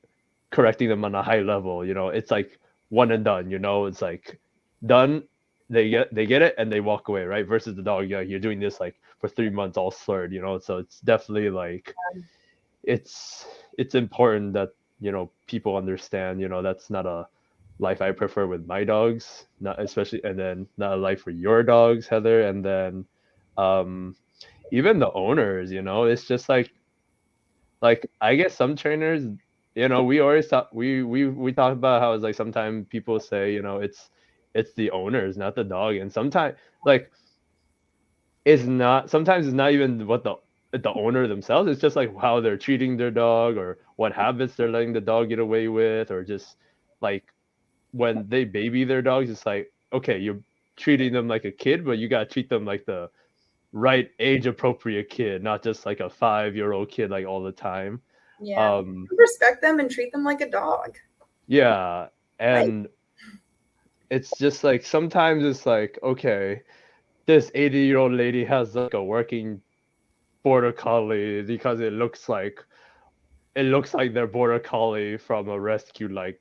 correcting them on a high level. It's like one and done. It's like done. They get it and they walk away, right? Versus the dog, yeah, you're doing this like for 3 months all slurred. So it's definitely like it's it's important that people understand. That's not a life I prefer with my dogs, not especially, and then not a life for your dogs, Heather, and then um even the owners. It's just like I guess some trainers, we always talk we talk about how it's like sometimes people say, it's the owners, not the dog, and sometimes like it's not even what the owner themselves. It's just like how they're treating their dog or what habits they're letting the dog get away with, or just like when they baby their dogs, it's like okay, you're treating them like a kid, but you gotta treat them like the right age appropriate kid, not just like a 5-year-old kid like all the time. Yeah. um Respect them and treat them like a dog. Yeah, Right. and it's just like sometimes it's like, okay, this 80-year-old lady has like a working border collie because it looks like their border collie from a rescue like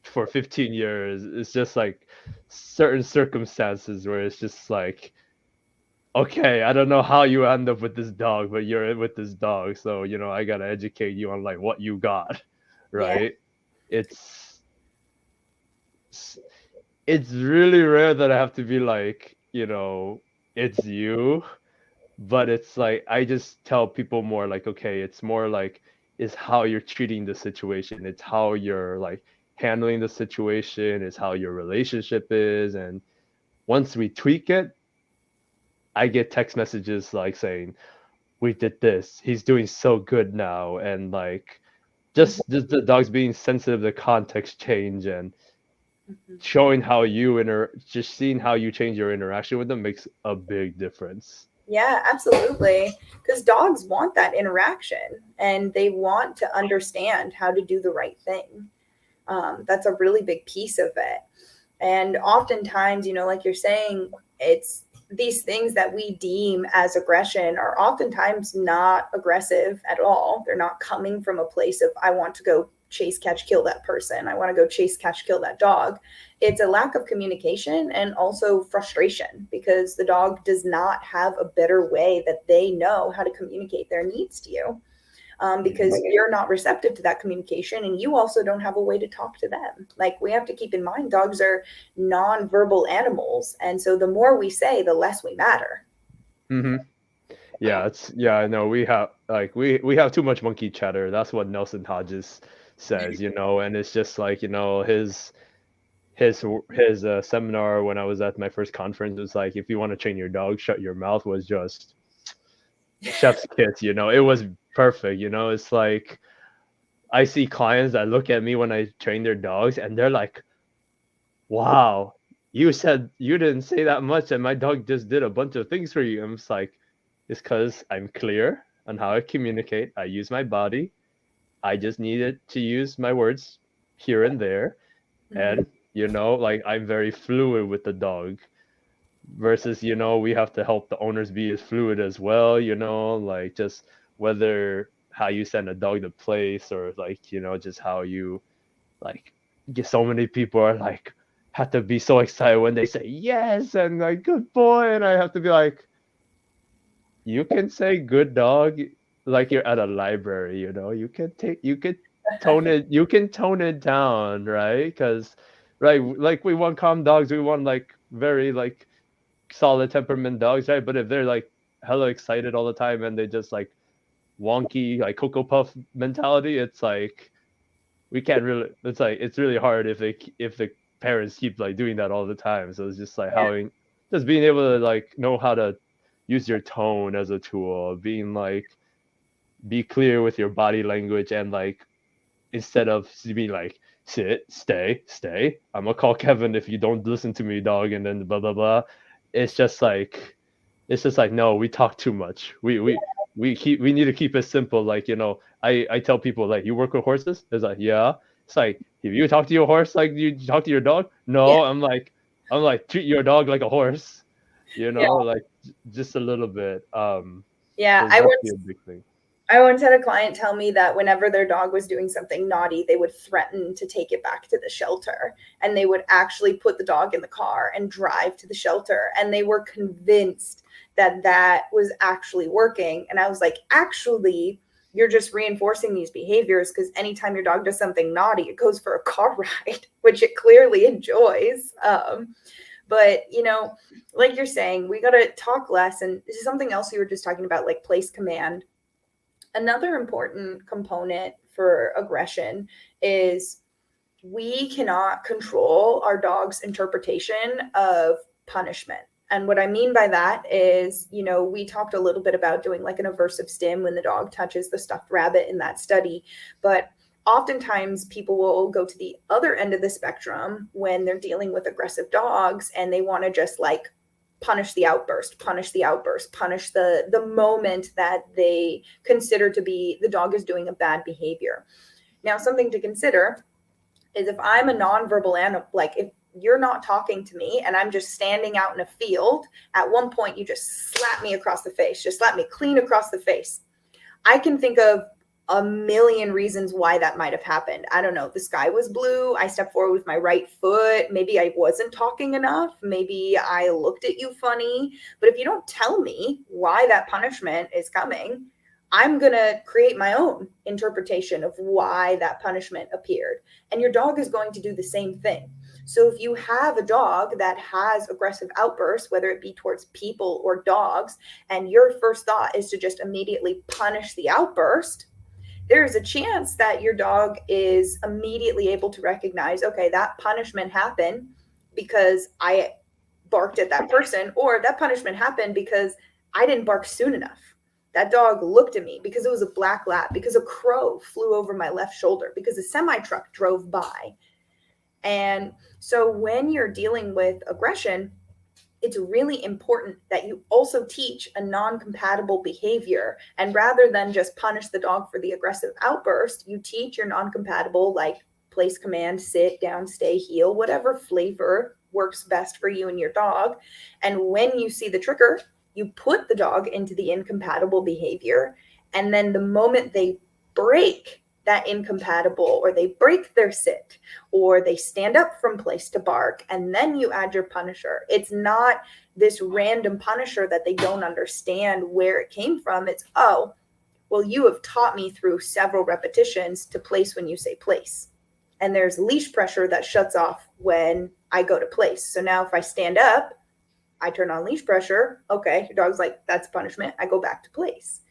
for 15 years. It's just like certain circumstances where it's just like, okay, I don't know how you end up with this dog, but you're with this dog, so I gotta educate you on like what you got, Yeah. right? It's it's really rare that I have to be like, it's you, but it's like I just tell people more like, okay, it's more like is how you're treating the situation. It's how you're like handling the situation, is how your relationship is. And once we tweak it, I get text messages like saying, we did this. He's doing so good now. And like just the dogs being sensitive to context change and Mhm. showing how just seeing how you change your interaction with them makes a big difference. Yeah, absolutely. Because dogs want that interaction and they want to understand how to do the right thing. That's a really big piece of it. And oftentimes, like you're saying, it's these things that we deem as aggression are oftentimes not aggressive at all. They're not coming from a place of, I want to go chase, catch, kill that person. I want to go chase, catch, kill that dog. It's a lack of communication and also frustration because the dog does not have a better way that they know how to communicate their needs to you, Hmm. because you're not receptive to that communication and you also don't have a way to talk to them. Like we have to keep in mind, dogs are non-verbal animals. And so the more we say, the less we matter. Hmm. Yeah, I know we have like we have too much monkey chatter. That's what Nelson Hodges says, and it's just like, his seminar when I was at my first conference was like, if you want to train your dog, shut your mouth was just chef's kiss, It was perfect, It's like I see clients that look at me when I train their dogs and they're like, wow, you said you didn't say that much and my dog just did a bunch of things for you. I'm just like, it's because I'm clear on how I communicate. I use my body. I just needed to use my words here and there. Mhm. And, like I'm very fluid with the dog versus, we have to help the owners be as fluid as well, like just whether how you send a dog to place, or like, just how you like get so many people are like have to be so excited when they say yes and like good boy, and I have to be like, you can say good dog like you're at a library, you can tone it down, right? Because right, like we want calm dogs, we want like very like solid temperament dogs, right? But if they're like hella excited all the time and they just like wonky like Cocoa Puff mentality, it's like we can't really. It's like it's really hard if the parents keep like doing that all the time. So it's just like Yeah. how just being able to like know how to use your tone as a tool, being like be clear with your body language, and like instead of being like sit, stay. I'm gonna call Kevin if you don't listen to me, dog, and then blah blah blah. It's just like it's just like no, we talk too much. We need to keep it simple. Like I tell people like you work with horses. It's like yeah. It's like if you talk to your horse like you talk to your dog. Yeah. No, I'm like treat your dog like a horse. Yeah. Like just a little bit. Yeah. So it's definitely a big thing. I once had a client tell me that whenever their dog was doing something naughty, they would threaten to take it back to the shelter, and they would actually put the dog in the car and drive to the shelter. And they were convinced that that was actually working. And I was like, actually, you're just reinforcing these behaviors, because anytime your dog does something naughty, it goes for a car ride, which it clearly enjoys. But, like you're saying, we got to talk less. And this is something else you were just talking about, like place command. Another important component for aggression is we cannot control our dog's interpretation of punishment. And what I mean by that is, we talked a little bit about doing like an aversive stim when the dog touches the stuffed rabbit in that study. But oftentimes people will go to the other end of the spectrum when they're dealing with aggressive dogs, and they want to just like punish the outburst, punish the moment that they consider to be the dog is doing a bad behavior. Now, something to consider is if I'm a nonverbal animal, like if you're not talking to me and I'm just standing out in a field, at one point you just slap me across the face, just slap me clean across the face. I can think of a million reasons why that might have happened. I don't know. The sky was blue. I stepped forward with my right foot. Maybe I wasn't talking enough. Maybe I looked at you funny. But if you don't tell me why that punishment is coming, I'm going to create my own interpretation of why that punishment appeared. And your dog is going to do the same thing. So if you have a dog that has aggressive outbursts, whether it be towards people or dogs, and your first thought is to just immediately punish the outburst, there's a chance that your dog is immediately able to recognize, okay, that punishment happened because I barked at that person, or that punishment happened because I didn't bark soon enough. That dog looked at me because it was a black lab, because a crow flew over my left shoulder, because a semi truck drove by. And so when you're dealing with aggression, it's really important that you also teach a non-compatible behavior. And rather than just punish the dog for the aggressive outburst, you teach your non-compatible, like place command, sit, down, stay, heel, whatever flavor works best for you and your dog. And when you see the trigger, you put the dog into the incompatible behavior. And then the moment they break that incompatible, or they break their sit, or they stand up from place to bark, and then you add your punisher. It's not this random punisher that they don't understand where it came from. It's, oh, well, you have taught me through several repetitions to place when you say place. And there's leash pressure that shuts off when I go to place. So now if I stand up, I turn on leash pressure. Okay, your dog's like, that's punishment. I go back to place.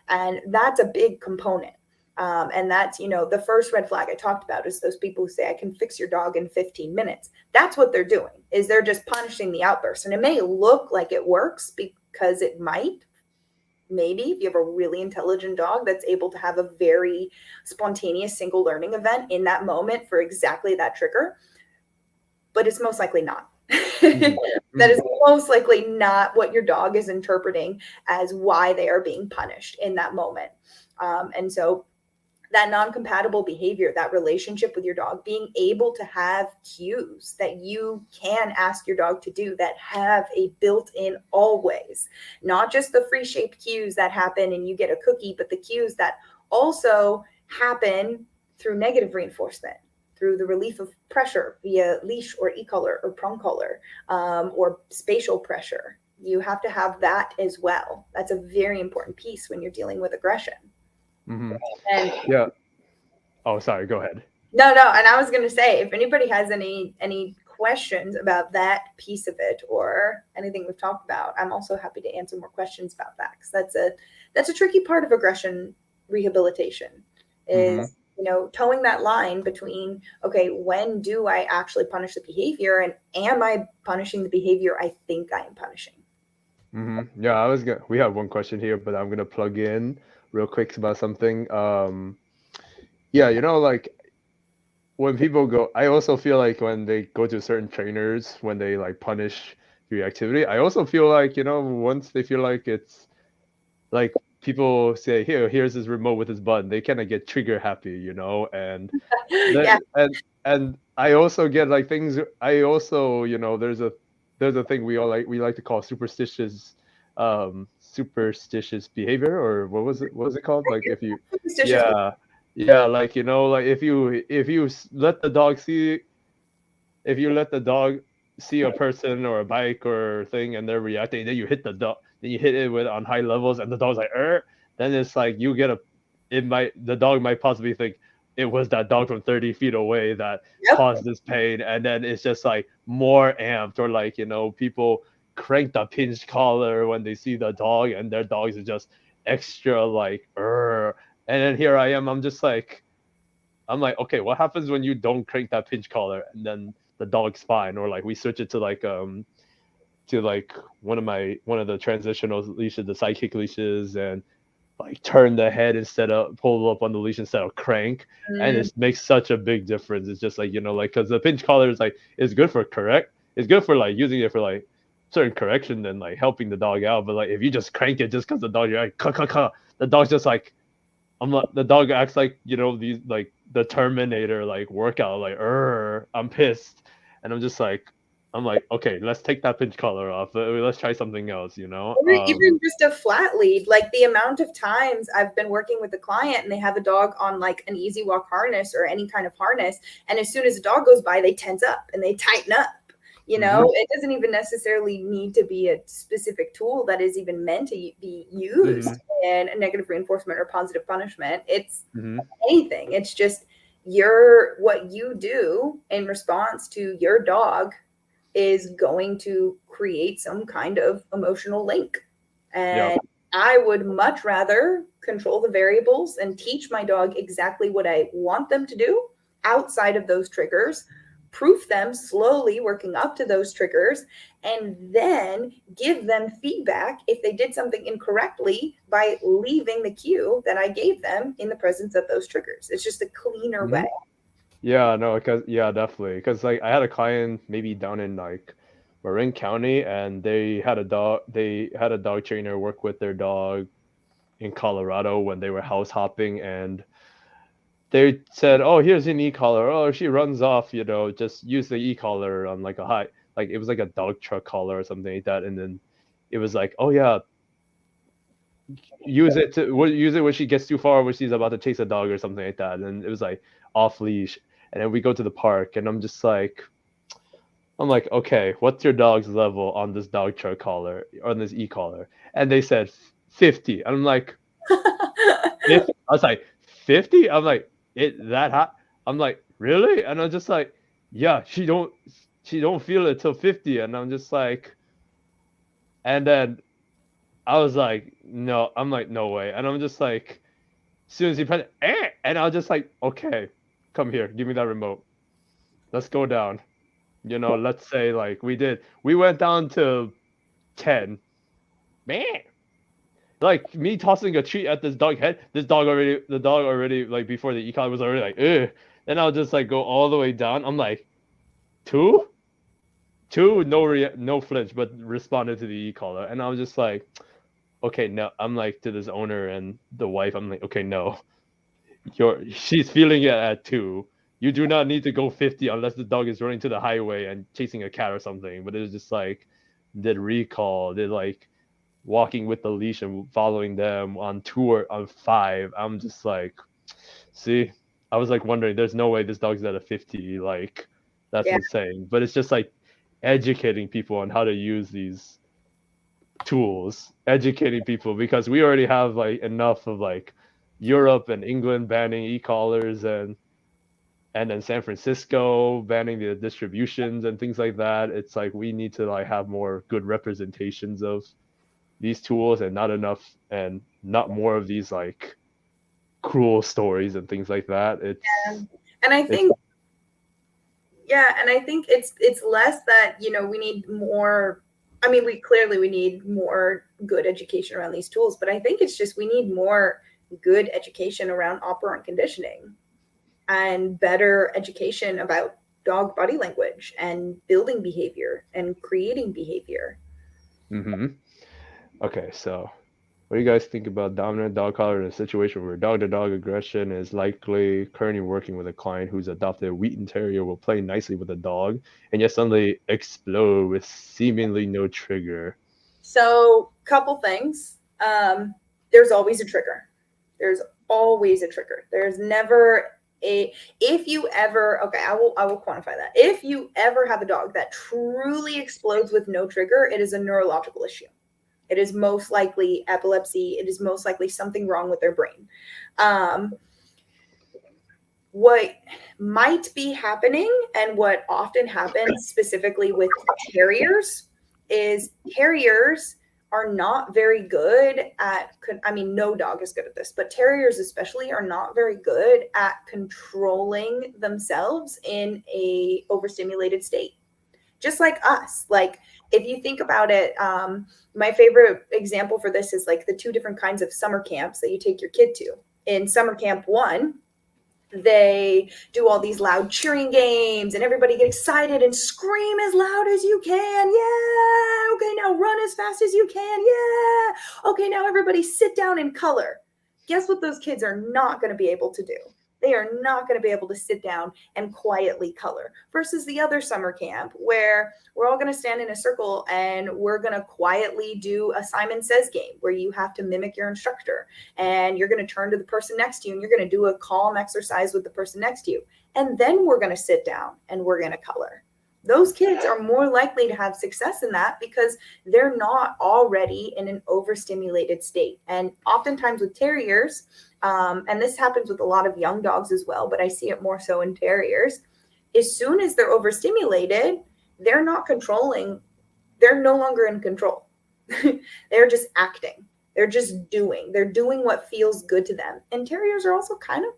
And that's a big component. And that's, the first red flag I talked about is those people who say, I can fix your dog in 15 minutes. That's what they're doing, is they're just punishing the outburst. And it may look like it works, because it might. Maybe if you have a really intelligent dog that's able to have a very spontaneous single learning event in that moment for exactly that trigger, but it's most likely not. That is most likely not what your dog is interpreting as why they are being punished in that moment. And so that non-compatible behavior, that relationship with your dog, being able to have cues that you can ask your dog to do that have a built-in always, not just the free shaped cues that happen and you get a cookie, but the cues that also happen through negative reinforcement, through the relief of pressure via leash or e-collar or prong collar, or spatial pressure. You have to have that as well. That's a very important piece when you're dealing with aggression. Mm-hmm. And Yeah. Oh, sorry. Go ahead. no, and I was going to say, if anybody has any questions about that piece of it or anything we've talked about, I'm also happy to answer more questions about that, because that's a tricky part of aggression rehabilitation, Mm-hmm. is, you know, towing that line between, okay, when do I actually punish the behavior, and am I punishing the behavior I think I am punishing? Mm-hmm. Yeah, I was gonna. We have one question here, but I'm gonna plug in real quick about something. Yeah, like when people go, I also feel like when they go to certain trainers, when they like punish through activity, I also feel like, once they feel like it's like people say, here's his remote with his button, they kind of get trigger happy, and Yeah. that and I also get like things. I also, there's a thing we like to call superstitious behavior, or what was it called? Like if you, Superstitious. yeah, yeah, like like if you let the dog see a person or a bike or thing and they're reacting, then you hit the dog, then you hit it with on high levels, and the dog's like, then it's like you get the dog might possibly think it was that dog from 30 feet away that Yep. caused this pain, and then it's just like more amped, or like people crank the pinched collar when they see the dog, and their dogs are just extra like, and then here I am, I'm like, okay, what happens when you don't crank that pinch collar and then the dog's fine? Or like we switch it to like one of the transitional leashes, the sidekick leashes, and like turn the head instead of pull up on the leash instead of crank, and Mm, it makes such a big difference. It's just like, like, because the pinch collar is like, it's good for correct, it's good for like using it for like certain correction and like helping the dog out, but like if you just crank it just because the dog, you're like, the dog's just like, I'm not. The dog acts like, these like the Terminator like workout, like I'm pissed, and I'm like, okay, let's take that pinch collar off. Let's try something else. or even just a flat lead. Like the amount of times I've been working with a client and they have a dog on like an easy walk harness or any kind of harness, and as soon as a dog goes by, they tense up and they tighten up. You Mm-hmm. know, it doesn't even necessarily need to be a specific tool that is even meant to be Mm-hmm. used in a negative reinforcement or positive punishment. It's Mm-hmm. anything. It's just your what you do in response to your dog is going to create some kind of emotional link. Yeah. And I would much rather control the variables and teach my dog exactly what I want them to do outside of those triggers, proof them slowly working up to those triggers, and then give them feedback if they did something incorrectly by leaving the cue that I gave them in the presence of those triggers. It's just a cleaner Mm-hmm. way. Yeah. No. Because yeah, definitely. Because like I had a client maybe down in like Marin County, and they had a dog. They had a dog trainer work with their dog in Colorado when they were house hopping, and they said, "Oh, here's an e-collar. Oh, if she runs off, just use the e-collar on like a high, like it was like a dog truck collar or something like that." And then it was like, "Oh yeah, use it when she gets too far, when she's about to chase a dog or something like that." And it was like off leash. And then we go to the park, and I'm like, okay, what's your dog's level on this dog truck collar, on this e-collar? And they said 50. And I'm like, 50? I was like, 50? I'm like, it that hot? I'm like, really? And I'm just like, yeah, she don't feel it till 50. And I'm just like, and then I was like, no, I'm like, no way. And I'm just like, as soon as he pressed, and I was just like, okay, come here, give me that remote. Let's go down. Let's say like we went down to 10. Man, like me tossing a treat at this dog head, the dog already, like before the econ was already like, ugh. Then I'll just like go all the way down. I'm like, two, two, no flinch, but responded to the e-collar, and I was just like, okay, no. I'm like to this owner and the wife, I'm like, okay, no, she's feeling it at 2. You do not need to go 50 unless the dog is running to the highway and chasing a cat or something. But it's just like did recall, did like walking with the leash and following them on 2 or on 5. I'm just like, see, I was like wondering, there's no way this dog's at a 50. Like, that's Yeah. insane. But it's just like educating people on how to use these tools, educating people because we already have like enough of like Europe and England banning e-collars and then San Francisco banning the distributions and things like that. It's like we need to like have more good representations of these tools and not enough and not more of these like cruel stories and things like that. And I It's think, yeah, and I think it's less that, we need more. I mean, we need more good education around these tools, but I think it's just we need more good education around operant conditioning and better education about dog body language and building behavior and creating behavior. okay. So what do you guys think about dominant dog collar in a situation where dog-to-dog aggression is likely currently working with a client who's adopted a Wheaten Terrier will play nicely with a dog and yet suddenly explode with seemingly no trigger? So, couple things. There's always a trigger. There's always a trigger. There's never a if you ever okay, I will quantify that. If you ever have a dog that truly explodes with no trigger, it is a neurological issue. It is most likely epilepsy. It is most likely something wrong with their brain. Um, what might be happening and what often happens specifically with terriers is terriers are not very good at, I mean, no dog is good at this, but terriers especially are not very good at controlling themselves in a overstimulated state, just like us. Like, if you think about it, my favorite example for this is like the two different kinds of summer camps that you take your kid to. In summer camp 1, they do all these loud cheering games and everybody get excited and scream as loud as you can. Yeah. Okay, now run as fast as you can. Yeah. Okay, now everybody sit down and color. Guess what those kids are not going to be able to do? They are not going to be able to sit down and quietly color versus the other summer camp where we're all going to stand in a circle and we're going to quietly do a Simon Says game where you have to mimic your instructor and you're going to turn to the person next to you and you're going to do a calm exercise with the person next to you. And then we're going to sit down and we're going to color. Those kids are more likely to have success in that because they're not already in an overstimulated state. And oftentimes with terriers, and this happens with a lot of young dogs as well, but I see it more so in terriers, as soon as they're overstimulated, they're not controlling, they're no longer in control. They're just acting. They're doing what feels good to them. And terriers are also kind of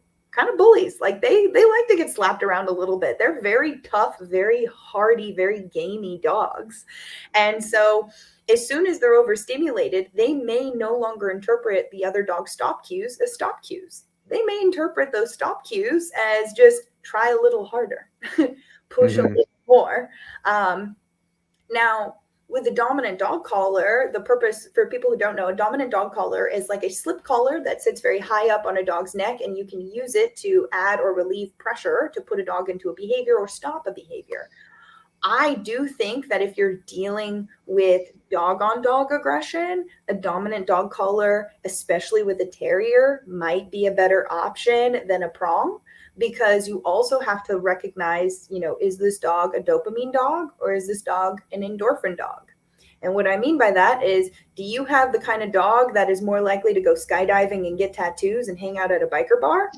bullies. Like they like to get slapped around a little bit. They're very tough, very hardy, very gamey dogs. And so as soon as they're overstimulated, they may no longer interpret the other dog's stop cues as stop cues. They may interpret those stop cues as just try a little harder, push a Mm-hmm. little more. Now, with a dominant dog collar, the purpose, for people who don't know, a dominant dog collar is like a slip collar that sits very high up on a dog's neck, and you can use it to add or relieve pressure to put a dog into a behavior or stop a behavior. I do think that if you're dealing with dog on dog aggression, a dominant dog collar, especially with a terrier, might be a better option than a prong, because you also have to recognize, is this dog a dopamine dog or is this dog an endorphin dog? And what I mean by that is, do you have the kind of dog that is more likely to go skydiving and get tattoos and hang out at a biker bar?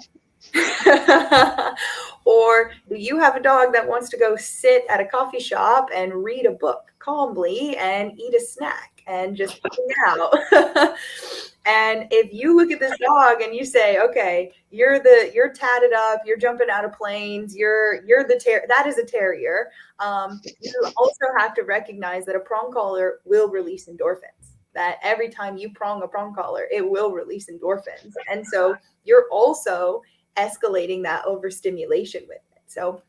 Or do you have a dog that wants to go sit at a coffee shop and read a book calmly and eat a snack and just hang out? And if you look at this dog and you say, okay, you're tatted up, you're jumping out of planes, that is a terrier. You also have to recognize that a prong collar will release endorphins. That every time you prong a prong collar, it will release endorphins. And so you're also escalating that overstimulation with it. So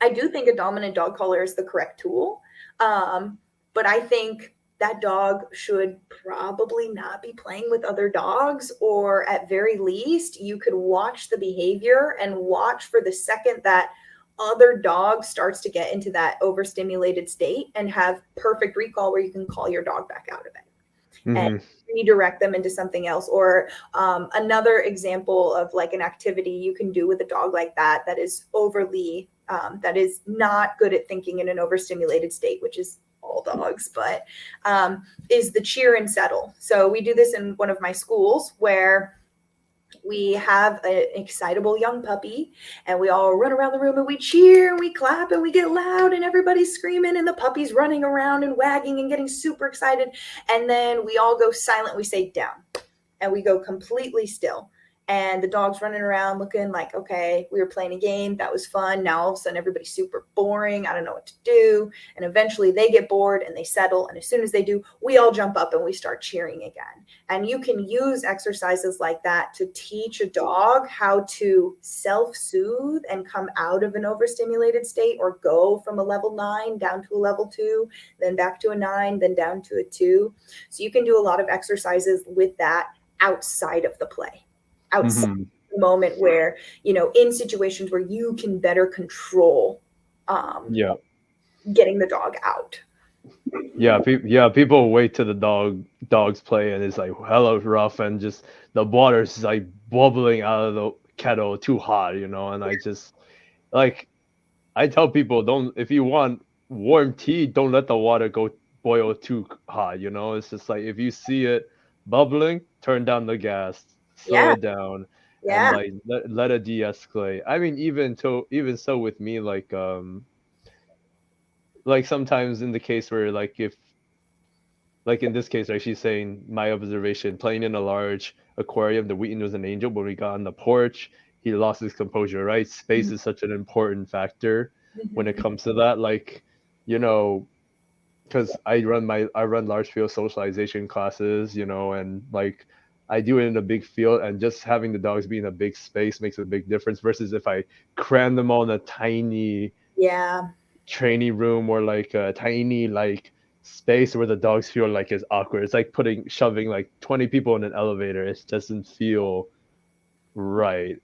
I do think a dominant dog collar is the correct tool. But I think that dog should probably not be playing with other dogs, or at very least, you could watch the behavior and watch for the second that other dog starts to get into that overstimulated state and have perfect recall where you can call your dog back out of it and Mm-hmm. redirect them into something else. Or another example of like an activity you can do with a dog like that, that is overly that is not good at thinking in an overstimulated state, which is all dogs, but is the cheer and settle. So we do this in one of my schools where we have an excitable young puppy and we all run around the room and we cheer and we clap and we get loud and everybody's screaming and the puppy's running around and wagging and getting super excited. And then we all go silent. We say down and we go completely still. And the dog's running around looking like, okay, we were playing a game. That was fun. Now all of a sudden everybody's super boring. I don't know what to do. And eventually they get bored and they settle. And as soon as they do, we all jump up and we start cheering again. And you can use exercises like that to teach a dog how to self-soothe and come out of an overstimulated state, or go from a level 9 down to a level 2, then back to a 9, then down to a 2. So you can do a lot of exercises with that outside of the play, outside Mm-hmm. the moment where, in situations where you can better control Yeah. getting the dog out. Yeah, people wait till the dogs play and it's like hella rough and just the water's like bubbling out of the kettle too hot, and I just like I tell people don't if you want warm tea, don't let the water go boil too hot. It's just like if you see it bubbling, turn down the gas, slow Yeah, it down and yeah. like let it de-escalate. I mean even so with me like sometimes in the case where like in this case, like she's saying, my observation, playing in a large aquarium, the Wheaton was an angel. When we got on the porch, he lost his composure, right? Space Mhm, is such an important factor when it mhm. comes to that. Like, you know, because I run large field socialization classes, and like I do it in a big field, and just having the dogs be in a big space makes a big difference versus if I cram them all in a tiny Yeah, training room or like a tiny like space where the dogs feel like it's awkward. It's like shoving like 20 people in an elevator. It doesn't feel right.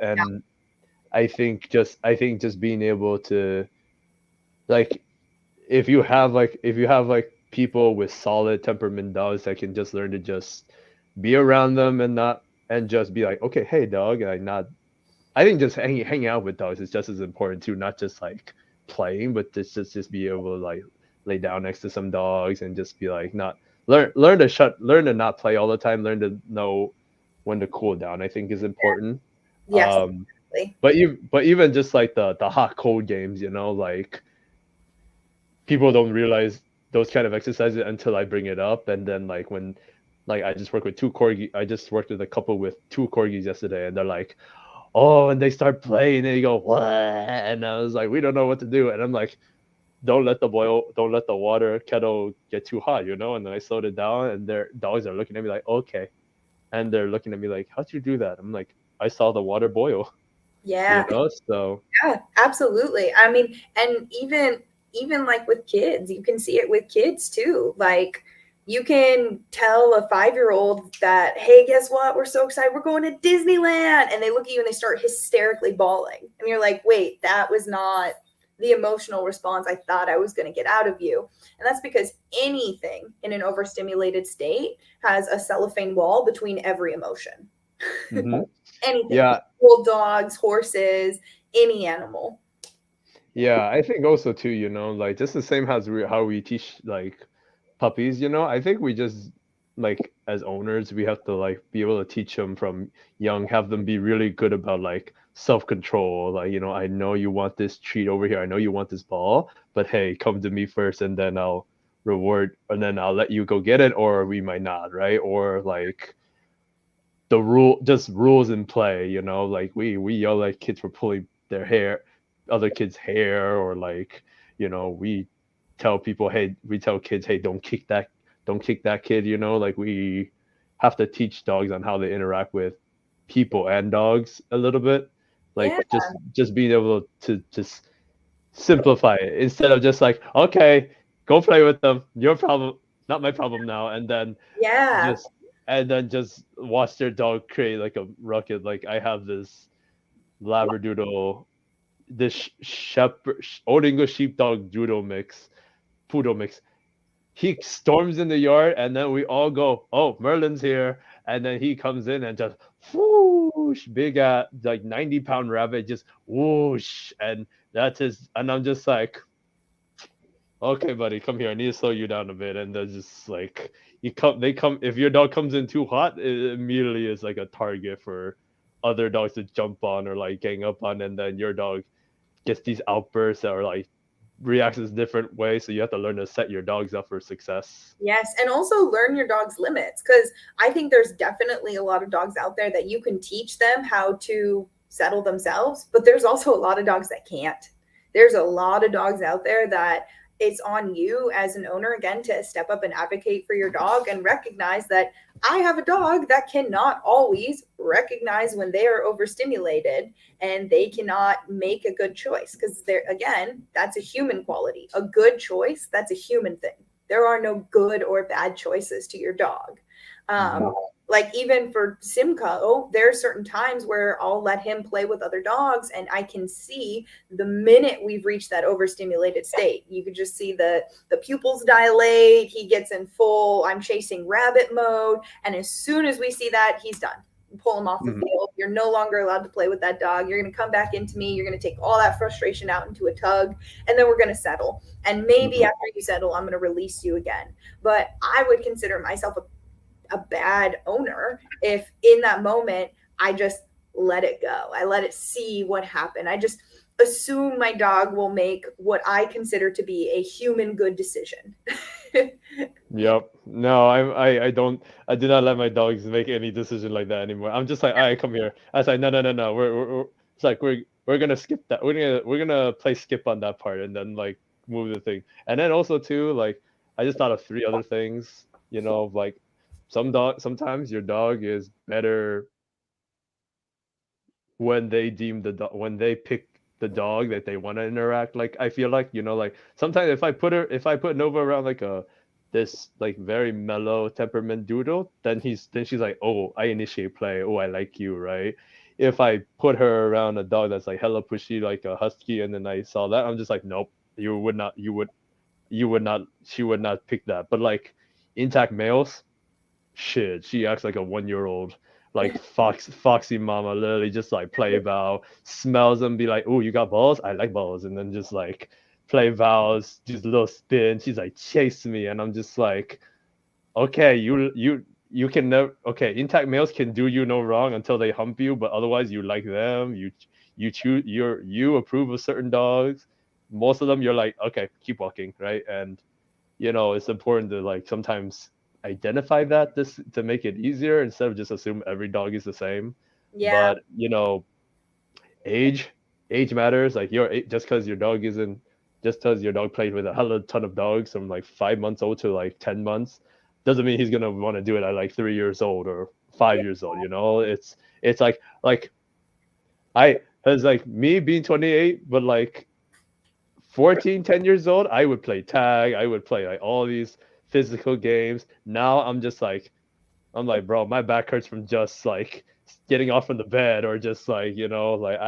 And I think just being able to like if you have like people with solid temperament dogs that can just learn to just be around them and not and just be like, okay, hey dog, and like not I think just hanging out with dogs is just as important too, not just like playing, but just be able to like lay down next to some dogs and just be like not learn to not play all the time, learn to know when to cool down. I think is important. yes, Um, exactly. but even just like the hot cold games, like people don't realize those kind of exercises until I bring it up, and then like when like I just worked with a couple with two corgis yesterday, and they're like, oh, and they start playing, and you go, what? And I was like, we don't know what to do. And I'm like, don't let the water kettle get too hot, And then I slowed it down, and their dogs are looking at me like, okay. And they're looking at me like, how'd you do that? I'm like, I saw the water boil, Yeah, So, yeah, absolutely. I mean, and even like with kids, you can see it with kids too. Like you can tell a 5-year-old that, hey, guess what? We're so excited. We're going to Disneyland. And they look at you and they start hysterically bawling. And you're like, wait, that was not the emotional response I thought I was going to get out of you. And that's because anything in an overstimulated state has a cellophane wall between every emotion. hmm Anything, yeah, people, dogs, horses, any animal. yeah. I think also too, like just the same as how we teach like puppies, I think we just like as owners we have to like be able to teach them from young, have them be really good about like self-control, like I know you want this treat over here, I know you want this ball, but hey, come to me first and then I'll let you go get it, or we might not, right? Or like just rules in play, like we yell at kids for pulling their hair, other kids hair, or like we tell kids, hey, don't kick that kid, like we have to teach dogs on how to interact with people and dogs a little bit, Yeah, like just being able to just simplify it instead of just like, okay, go play with them, your problem, not my problem now. Yeah. Just just watch their dog create like a ruckus. Like I have this Labradoodle, this shepherd, Old English Sheepdog Doodle mix, Poodle mix. He storms in the yard, and then we all go, "Oh, Merlin's here!" And then he comes in and just whoosh, big like 90-pound rabbit, just whoosh, and that's his. And I'm just like, "Okay, buddy, come here. I need to slow you down a bit." And they're just like, you come, they come. If your dog comes in too hot, it immediately is like a target for other dogs to jump on or like gang up on, and then your dog gets these outbursts that are like reacts in different ways. So you have to learn to set your dogs up for success. Yes, and also learn your dog's limits, because I think there's definitely a lot of dogs out there that you can teach them how to settle themselves, but there's also a lot of dogs that can't. There's a lot of dogs out there that it's on you as an owner, again, to step up and advocate for your dog and recognize that I have a dog that cannot always recognize when they are overstimulated and they cannot make a good choice, because they're, again, that's a human quality. A good choice, that's a human thing. There are no good or bad choices to your dog. Mm-hmm. Like even for Simcoe, there are certain times where I'll let him play with other dogs, and I can see the minute we've reached that overstimulated state. You could just see the pupils dilate. He gets in full I'm chasing rabbit mode, and as soon as we see that, he's done. Pull him off the Mm-hmm. field. You're no longer allowed to play with that dog. You're going to come back into me. You're going to take all that frustration out into a tug, and then we're going to settle. And maybe Mm-hmm. after you settle, I'm going to release you again. But I would consider myself a bad owner if in that moment I just let it go. I let it see what happened. I just assume my dog will make what I consider to be a human good decision. Yep. No, I don't, I do not let my dogs make any decision like that anymore. I'm just like, all right, come here. I was like, no, no, no, no. It's like we're gonna skip that. We're gonna play skip on that part and then like move the thing. And then also too, like I just thought of three other things. Like sometimes your dog is better when they deem when they pick the dog that they want to interact. Like I feel like like sometimes if I put Nova around like a this like very mellow temperament doodle, then she's like, oh, I initiate play, oh, I like you, right? If I put her around a dog that's like hella pushy like a husky, and then I saw that, I'm just like, nope, you would not, she would not pick that. But like intact males, shit, she acts like a 1 year old, like foxy mama, literally just like play vow, smells them, be like, oh, you got balls? I like balls, and then just like play vows, just a little spin. She's like, chase me, and I'm just like, okay, you can never, okay, intact males can do you no wrong until they hump you, but otherwise you like them, you choose, you approve of certain dogs. Most of them you're like, okay, keep walking, right? And it's important to like sometimes identify that this to make it easier instead of just assume every dog is the same. Yeah. But age age matters. Like just because your dog isn't, just because your dog played with a hell of a ton of dogs from like 5 months old to like 10 months, doesn't mean he's gonna want to do it at like 3 years old or Yeah. 5 years old. It's like I as like me being 28, but like 14, 10 years old, I would play tag. I would play like all these physical games. Now I'm like, bro, my back hurts from just like getting off from the bed, or just like, like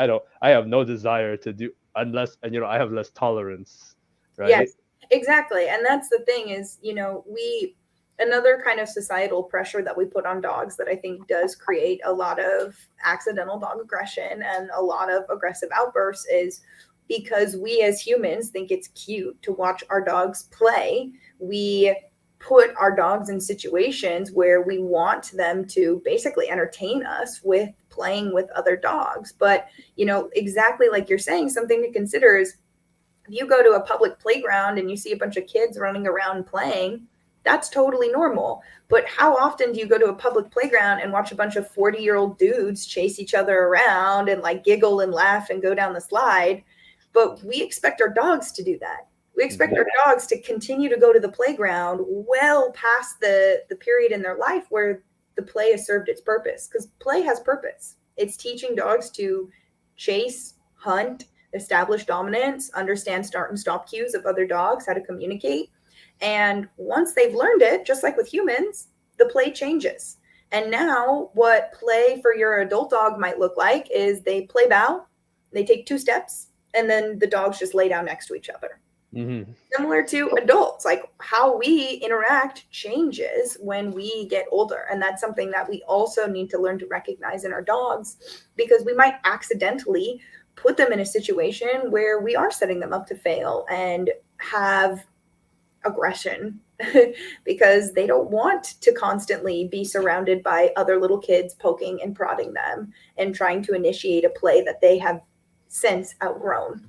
I have no desire to do unless, and I have less tolerance, right? Yes, exactly. And that's the thing is, we another kind of societal pressure that we put on dogs that I think does create a lot of accidental dog aggression and a lot of aggressive outbursts is because we as humans think it's cute to watch our dogs play. We put our dogs in situations where we want them to basically entertain us with playing with other dogs. But, exactly like you're saying, something to consider is if you go to a public playground and you see a bunch of kids running around playing, that's totally normal. But how often do you go to a public playground and watch a bunch of 40-year-old dudes chase each other around and like giggle and laugh and go down the slide? But we expect our dogs to do that. We expect Mm-hmm. our dogs to continue to go to the playground well past the period in their life where the play has served its purpose, because play has purpose. It's teaching dogs to chase, hunt, establish dominance, understand start and stop cues of other dogs, how to communicate. And once they've learned it, just like with humans, the play changes. And now, what play for your adult dog might look like is they play bow, they take 2 steps, and then the dogs just lay down next to each other. Hmm. Similar to adults, like how we interact changes when we get older. And that's something that we also need to learn to recognize in our dogs, because we might accidentally put them in a situation where we are setting them up to fail and have aggression because they don't want to constantly be surrounded by other little kids poking and prodding them and trying to initiate a play that they have since outgrown.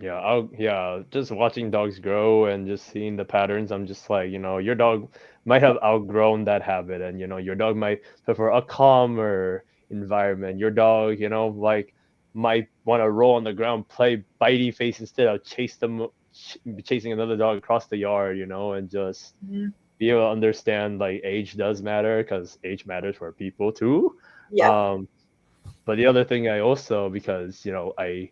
Yeah, yeah, just watching dogs grow and just seeing the patterns, I'm just like, your dog might have outgrown that habit, and your dog might prefer a calmer environment. Your dog, like might want to roll on the ground, play bitey face instead of chasing another dog across the yard, and just Mhm. be able to understand like age does matter because age matters for people too. Yep. Um, but the other thing I also, because I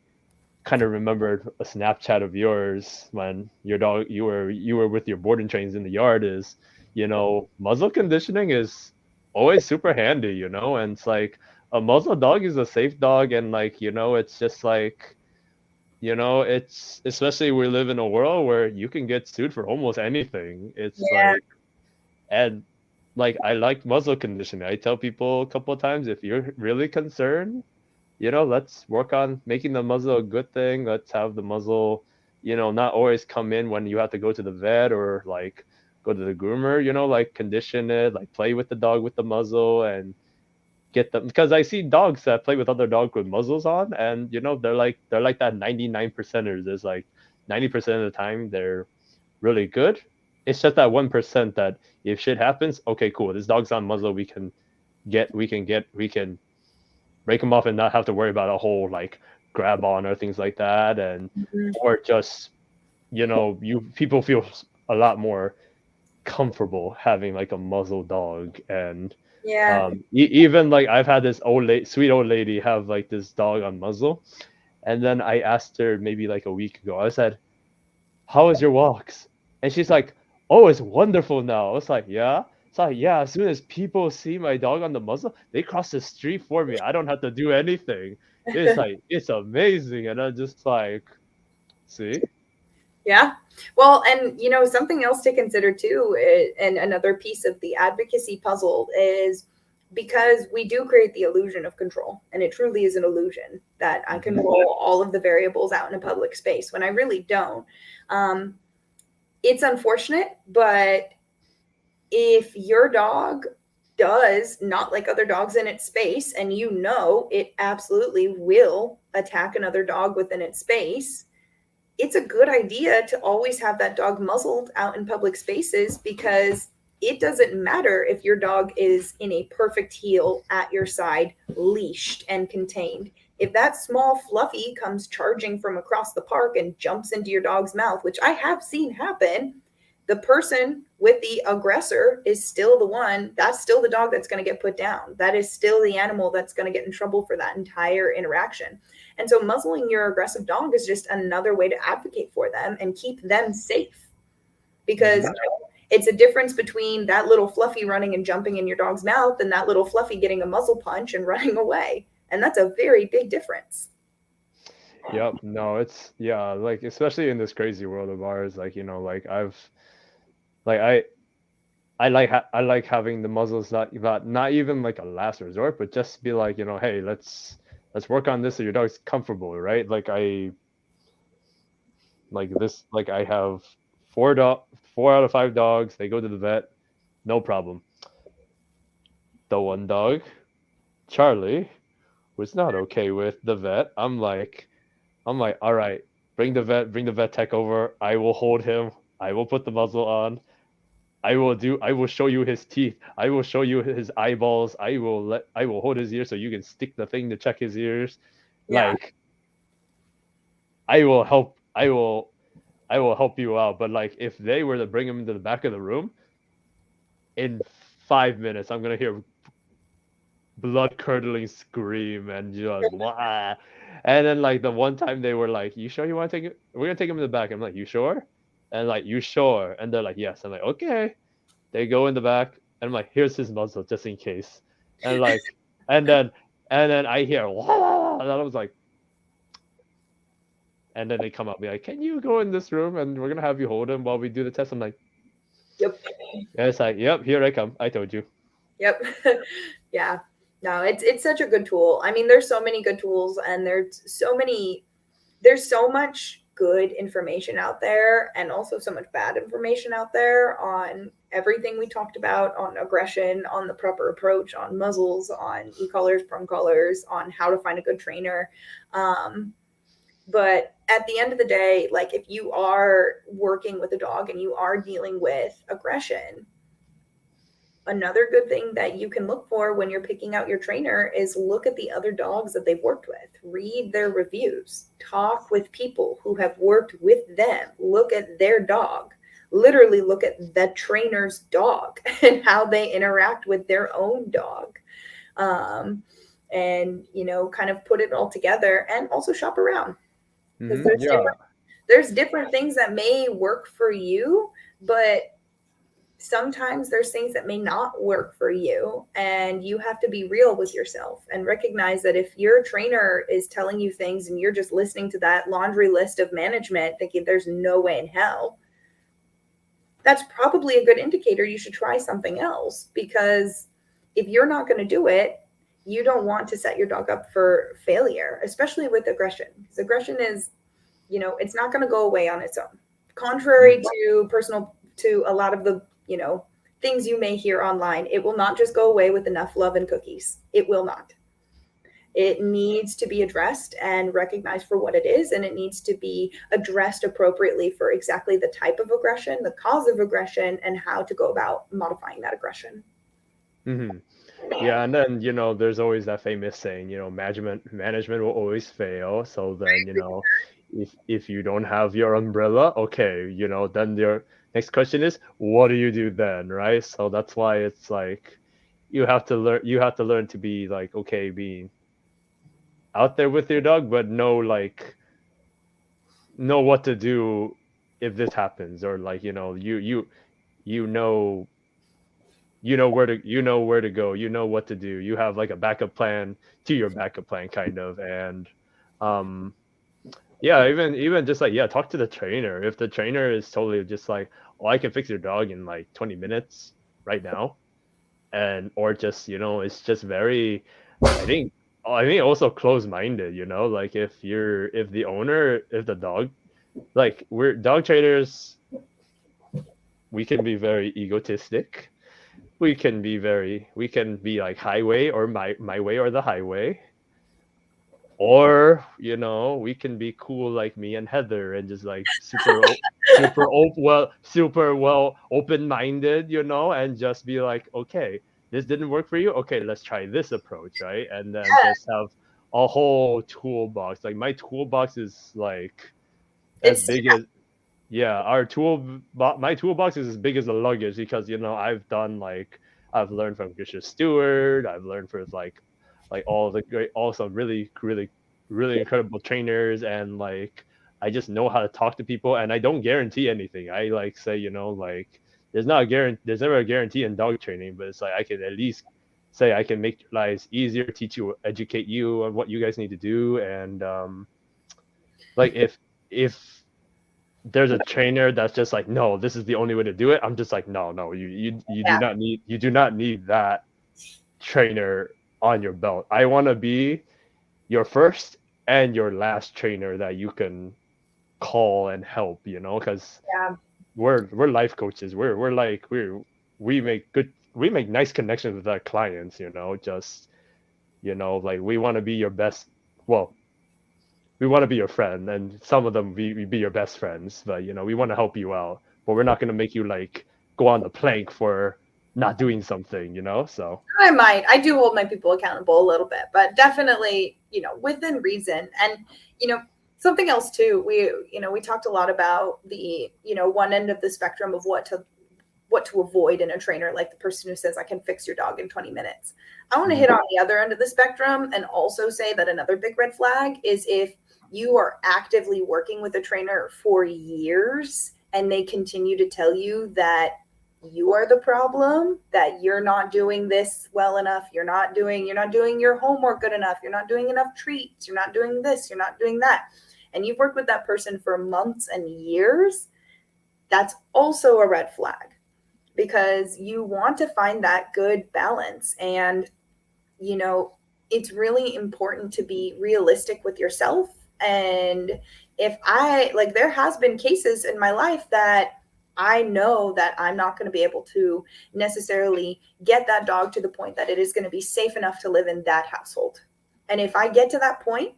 kind of remembered a Snapchat of yours when you were with your boarding trains in the yard, is muzzle conditioning is always super handy, and it's like a muzzle dog is a safe dog, and like it's just like it's, especially we live in a world where you can get sued for almost anything. It's Yeah. like, and like I like muzzle conditioning. I tell people a couple of times, if you're really concerned, let's work on making the muzzle a good thing. Let's have the muzzle, not always come in when you have to go to the vet or like go to the groomer, like condition it, like play with the dog with the muzzle and get them, because I see dogs that play with other dogs with muzzles on, and they're like that 99 percenters. There's like 90% of the time they're really good. It's just that 1% that if shit happens, okay, cool, this dog's on muzzle, we can break them off and not have to worry about a whole like grab on or things like that, and Mhm. or just you people feel a lot more comfortable having like a muzzle dog. And Yeah. even like I've had this sweet old lady have like this dog on muzzle, and then I asked her maybe like a week ago, I said, how was your walks? And she's like, oh, it's wonderful now. I was like, yeah. It's like, yeah, as soon as people see my dog on the muzzle, they cross the street for me. I don't have to do anything. It's like, it's amazing. And I'm just like, see? Yeah. Well, and something else to consider too, and another piece of the advocacy puzzle is because we do create the illusion of control, and it truly is an illusion that I can Hmm. roll all of the variables out in a public space when I really don't. Um, it's unfortunate, but if your dog does not like other dogs in its space, and it absolutely will attack another dog within its space, it's a good idea to always have that dog muzzled out in public spaces, because it doesn't matter if your dog is in a perfect heel at your side, leashed and contained. If that small fluffy comes charging from across the park and jumps into your dog's mouth, which I have seen happen, the person with the aggressor is still the one, that's still the dog that's going to get put down. That is still the animal that's going to get in trouble for that entire interaction. And so muzzling your aggressive dog is just another way to advocate for them and keep them safe, because Hmm. it's a difference between that little fluffy running and jumping in your dog's mouth and that little fluffy getting a muzzle punch and running away. And that's a very big difference. Yep. No, it's, yeah, like, especially in this crazy world of ours, like, like like I like having the muzzles, not even like a last resort, but just be like, hey, let's work on this so your dog's comfortable, right? Like I have four dog 4 out of 5 dogs. They go to the vet, no problem. The one dog, Charlie, was not okay with the vet. I'm like, all right, bring the vet tech over. I will hold him. I will put the muzzle on. I will show you his teeth. I will show you his eyeballs. I will hold his ears so you can stick the thing to check his ears. Yeah. Like, I will help you out. But like, if they were to bring him into the back of the room, in 5 minutes I'm gonna hear blood curdling scream and just and then like the one time they were like, you sure you want to take it, we're gonna take him to the back. I'm like, you sure? And like, you sure? And they're like, yes. I'm like, okay. They go in the back, and I'm like, here's his muzzle just in case. And like, and then I hear, wah, and I was like, and then they come up, be like, can you go in this room, and we're gonna have you hold him while we do the test. I'm like, Yep. and it's like, yep, here I come. I told you. Yep. Yeah. No, it's such a good tool. I mean, there's so many good tools, and there's so much good information out there, and also so much bad information out there on everything we talked about, on aggression, on the proper approach, on muzzles, on e-collars, prom collars, on how to find a good trainer. Um, but at the end of the day, like, if you are working with a dog and you are dealing with aggression, another good thing that you can look for when you're picking out your trainer is look at the other dogs that they've worked with, read their reviews, talk with people who have worked with them, look at their dog, literally look at the trainer's dog and how they interact with their own dog. um, and kind of put it all together, and also shop around, because Yeah. there's different things that may work for you, but sometimes there's things that may not work for you, and you have to be real with yourself and recognize that if your trainer is telling you things and you're just listening to that laundry list of management thinking there's no way in hell, that's probably a good indicator you should try something else. Because if you're not going to do it, you don't want to set your dog up for failure, especially with aggression, because aggression is, it's not going to go away on its own, contrary to personal to a lot of the things you may hear online. It will not just go away with enough love and cookies. It will not. It needs to be addressed and recognized for what it is, and it needs to be addressed appropriately for exactly the type of aggression, the cause of aggression, and how to go about modifying that aggression. Mm-hmm. Yeah, and then there's always that famous saying, management will always fail. So then if you don't have your umbrella, okay, then your next question is, what do you do then, right? So that's why it's like you have to learn to be like, okay, being out there with your dog, but know what to do if this happens, or like you know where to go, what to do, you have like a backup plan to your backup plan, kind of. And um yeah, even just like, yeah, talk to the trainer. If the trainer is totally just like, oh, I can fix your dog in like 20 minutes right now, and or just it's just very, i think I think also close-minded, like if the dog, like, we're dog trainers, we can be very egotistic. We can be like highway, or my way or the highway. Or we can be cool like me and Heather, and just like super well open-minded, and just be like, okay, this didn't work for you, okay, let's try this approach, right? And then just have a whole toolbox. Like, my toolbox is like as It's big as, yeah, my toolbox is as big as the luggage, because I've learned from Grisha Stewart. I've learned from like all the great, also really, really, really incredible trainers, and like I just know how to talk to people, and I don't guarantee anything. I like say, like, there's never a guarantee in dog training, but it's like I can at least say I can make your lives easier, teach you, educate you on what you guys need to do. And like, if there's a trainer that's just like, no, this is the only way to do it, I'm just like, no, no, yeah, you do not need that trainer on your belt. I want to be your first and your last trainer that you can call and help, because yeah. we're life coaches. We're like, we make nice connections with our clients, just like, we want to be your best. Well, we want to be your friend, and some of them we be your best friends, but we want to help you out, but we're not going to make you like go on the plank for not doing something, so. I do hold my people accountable a little bit, but definitely, within reason. And, you know, something else too, we talked a lot about the, one end of the spectrum of what to avoid in a trainer, like the person who says, I can fix your dog in 20 minutes. I want to hit on the other end of the spectrum and also say that another big red flag is if you are actively working with a trainer for years and they continue to tell you that you are the problem, that you're not doing this well enough, you're not doing your homework good enough, you're not doing enough treats, you're not doing this, you're not doing that, and you've worked with that person for months and years, that's also a red flag, because you want to find that good balance. And you know, it's really important to be realistic with yourself. And if I like, there has been cases in my life that I know that I'm not going to be able to necessarily get that dog to the point that it is going to be safe enough to live in that household. And if I get to that point,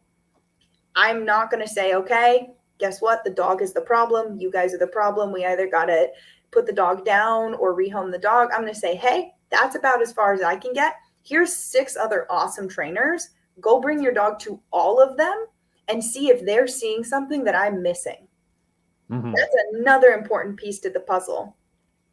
I'm not going to say, okay, guess what? The dog is the problem. You guys are the problem. We either got to put the dog down or rehome the dog. I'm going to say, hey, that's about as far as I can get. Here's 6 other awesome trainers. Go bring your dog to all of them and see if they're seeing something that I'm missing. Hmm. That's another important piece to the puzzle,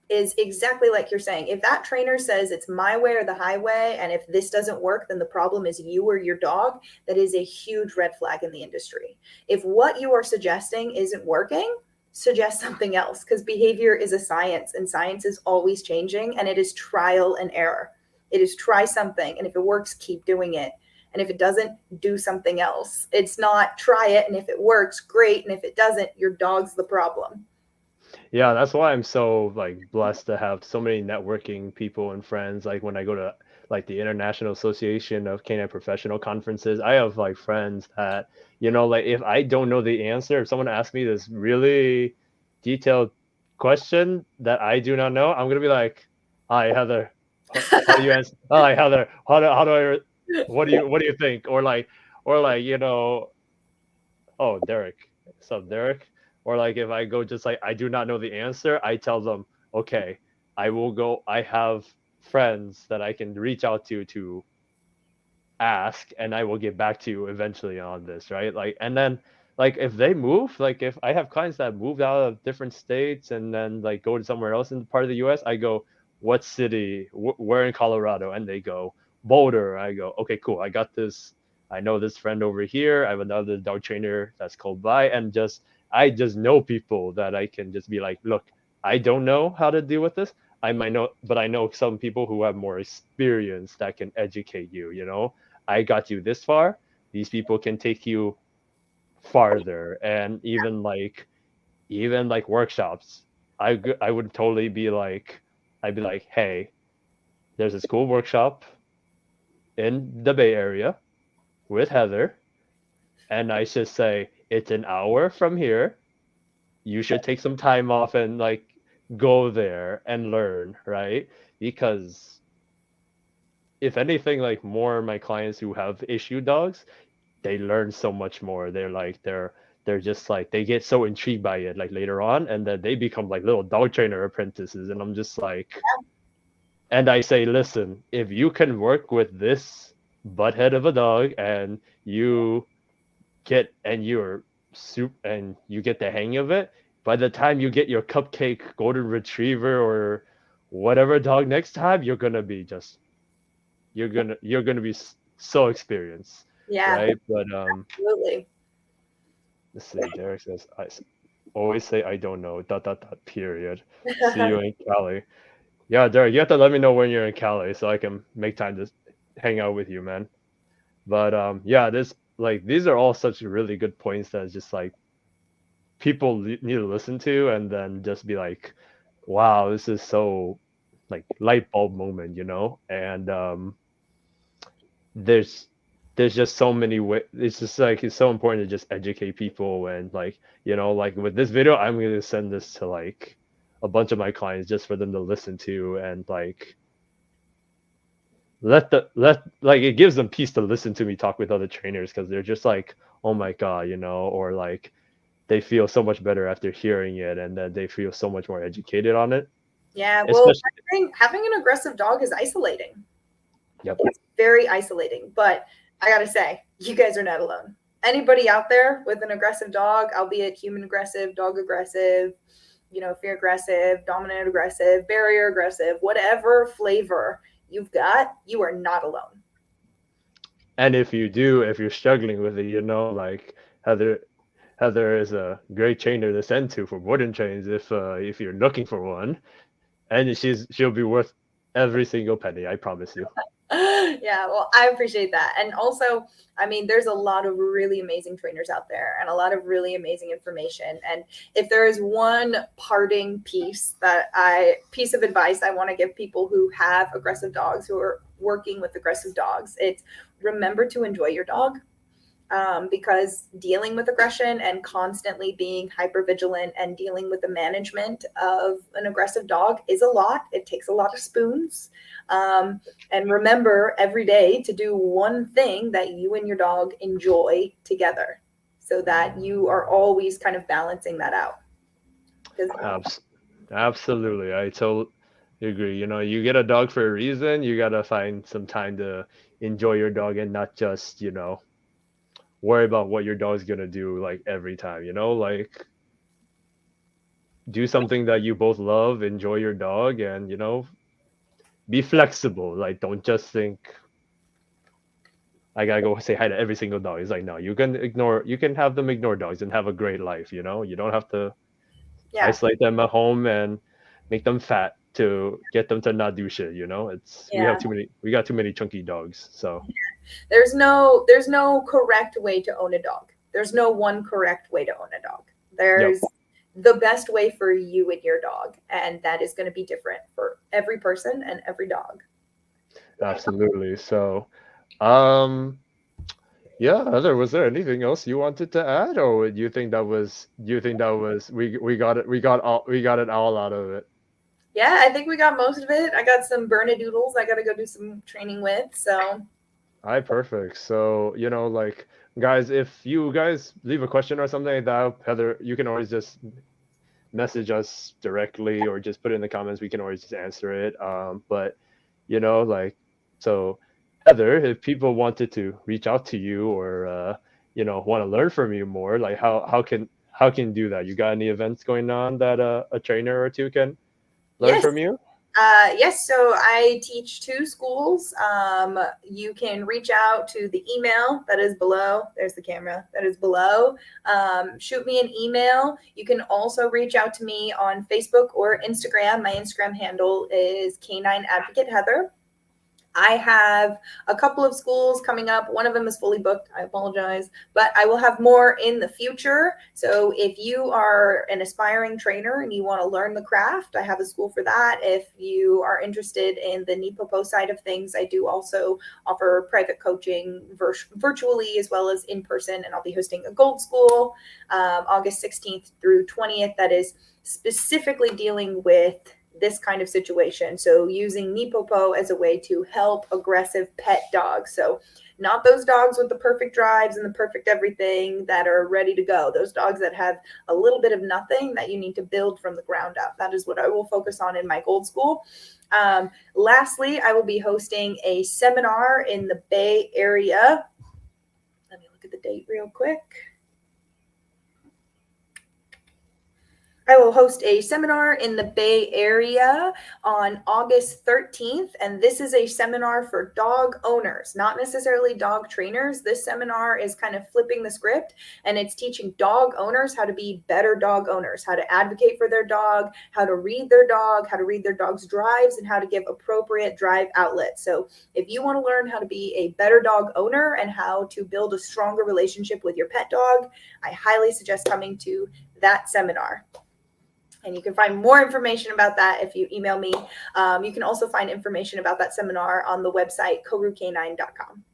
is exactly like you're saying. If that trainer says it's my way or the highway, and if this doesn't work, then the problem is you or your dog, that is a huge red flag in the industry. If what you are suggesting isn't working, suggest something else, because behavior is a science, and science is always changing, and it is trial and error. It is try something, and if it works, keep doing it. And if it doesn't, do something else. It's not try it, and if it works, great. And if it doesn't, your dog's the problem. Yeah, that's why I'm so like blessed to have so many networking people and friends. Like when I go to like the International Association of Canine Professional conferences, I have like friends that, like if I don't know the answer, if someone asks me this really detailed question that I do not know, I'm gonna be like, "Hi, Heather. How do you answer? Hi, Heather. How do I? What do you think?" Or like oh, Derek. So Derek. Or like if I go just like I do not know the answer, I tell them, okay, I will go. I have friends that I can reach out to ask, and I will get back to you eventually on this, right? Like, and then like if they move, like if I have clients that moved out of different states and then like go to somewhere else in part of the U.S., I go, what city? Where in Colorado? And they go Boulder. I go, okay, cool. I got this. I know this friend over here. I have another dog trainer that's close by, and just I just know people that I can just be like, look, I don't know how to deal with this. I might know, but I know some people who have more experience that can educate you. I got you this far. These people can take you farther, and even like workshops. I would totally be like, I'd be like, hey, there's a school workshop in the Bay Area with Heather, and I should say it's an hour from here. You should take some time off and like go there and learn, right? Because if anything, like more of my clients who have issue dogs, they learn so much more. They're just like they get so intrigued by it like later on, and then they become like little dog trainer apprentices. And I'm just like, and I say, listen, if you can work with this butthead of a dog and you you're soup and you get the hang of it, by the time you get your cupcake golden retriever or whatever dog next time, you're gonna be so experienced, Yeah, right? But absolutely. let's see. Derek says, always say I don't know. Dot dot dot. Period. See you in Cali. Yeah, Derek, you have to let me know when you're in Cali so I can make time to hang out with you, man. But yeah, this like these are all such really good points that just like people need to listen to, and then just be like, wow, this is so like light bulb moment. And there's there's just so many ways. It's just like it's so important to just educate people, and like with this video, I'm gonna send this to like a bunch of my clients just for them to listen to, and like let like it gives them peace to listen to me talk with other trainers, because they're just like, oh my god, or like they feel so much better after hearing it, and then they feel so much more educated on it, Yeah, well, especially. having an aggressive dog is isolating. Yep. It's very isolating, but I gotta say, you guys are not alone. Anybody out there with an aggressive dog, albeit human aggressive, dog aggressive, fear aggressive, dominant aggressive, barrier aggressive, whatever flavor you've got, you are not alone. And if you're struggling with it, like Heather, Heather is a great trainer to send to for boarding trains if you're looking for one, and she'll be worth every single penny. I promise you. Yeah, well, I appreciate that. And also, I mean, there's a lot of really amazing trainers out there and a lot of really amazing information. And if there is one parting piece of advice I want to give people who have aggressive dogs, who are working with aggressive dogs, it's remember to enjoy your dog, because dealing with aggression and constantly being hyper vigilant and dealing with the management of an aggressive dog is a lot. It takes a lot of spoons. And remember every day to do one thing that you and your dog enjoy together so that you are always kind of balancing that out. Because, Abs- Absolutely, I totally agree. You get a dog for a reason. You gotta find some time to enjoy your dog and not just worry about what your dog's gonna do like every time. Like do something that you both love, enjoy your dog, and be flexible. Like don't just think I gotta go say hi to every single dog. It's like no, you can have them ignore dogs and have a great life. You don't have to yeah, isolate them at home and make them fat to get them to not do shit. It's yeah. we got too many chunky dogs. So There's no correct way to own a dog. There's no one correct way to own a dog. yep, There's the best way for you and your dog, and that is going to be different for every person and every dog. absolutely. So um yeah, Heather, was there anything else you wanted to add, or do you think that was we got it all out of it? Yeah, I think we got most of it. I got some Bernedoodles I got to go do some training with. So, All right, perfect. So, like, guys, if you guys leave a question or something like that, Heather, you can always just message us directly or just put it in the comments. We can always just answer it. But, like, so Heather, if people wanted to reach out to you or, want to learn from you more, like, how can you do that? You got any events going on that a trainer or two can learn yes. from you? Yes, so I teach two schools. You can reach out to the email that is below. There's the camera that is below. Shoot me an email. You can also reach out to me on Facebook or Instagram. My Instagram handle is Canine Advocate Heather. I have a couple of schools coming up. One of them is fully booked. I apologize, but I will have more in the future. So if you are an aspiring trainer and you want to learn the craft, I have a school for that. If you are interested in the NEPOPO side of things, I do also offer private coaching virtually as well as in person, and I'll be hosting a gold school August 16th through 20th that is specifically dealing with this kind of situation. So using NEPOPO as a way to help aggressive pet dogs. So not those dogs with the perfect drives and the perfect everything that are ready to go. Those dogs that have a little bit of nothing that you need to build from the ground up. That is what I will focus on in my gold school. Lastly, I will be hosting a seminar in the Bay Area. Let me look at the date real quick. I will host a seminar in the Bay Area on August 13th. And this is a seminar for dog owners, not necessarily dog trainers. This seminar is kind of flipping the script, and it's teaching dog owners how to be better dog owners, how to advocate for their dog, how to read their dog, how to read their dog's drives, and how to give appropriate drive outlets. So if you want to learn how to be a better dog owner and how to build a stronger relationship with your pet dog, I highly suggest coming to that seminar. And you can find more information about that if you email me. You can also find information about that seminar on the website korucanine.com.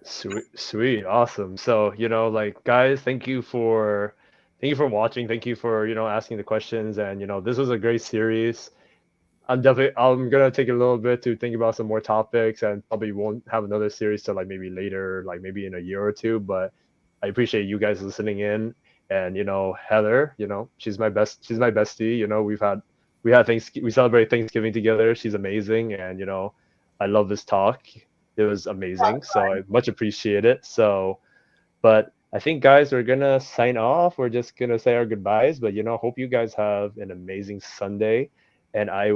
Sweet, sweet, awesome. So, like guys, thank you for watching. Thank you for, asking the questions. And, this was a great series. I'm gonna take a little bit to think about some more topics and probably won't have another series till like maybe later, like maybe in a year or two. But I appreciate you guys listening in. And Heather, she's my bestie. We celebrate Thanksgiving together. She's amazing, and I love this talk. It was amazing, so I much appreciate it. So, but I think guys, we're gonna sign off. We're just gonna say our goodbyes. But hope you guys have an amazing Sunday, and I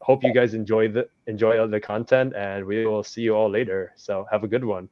hope you guys enjoy all the content, and we will see you all later. So have a good one.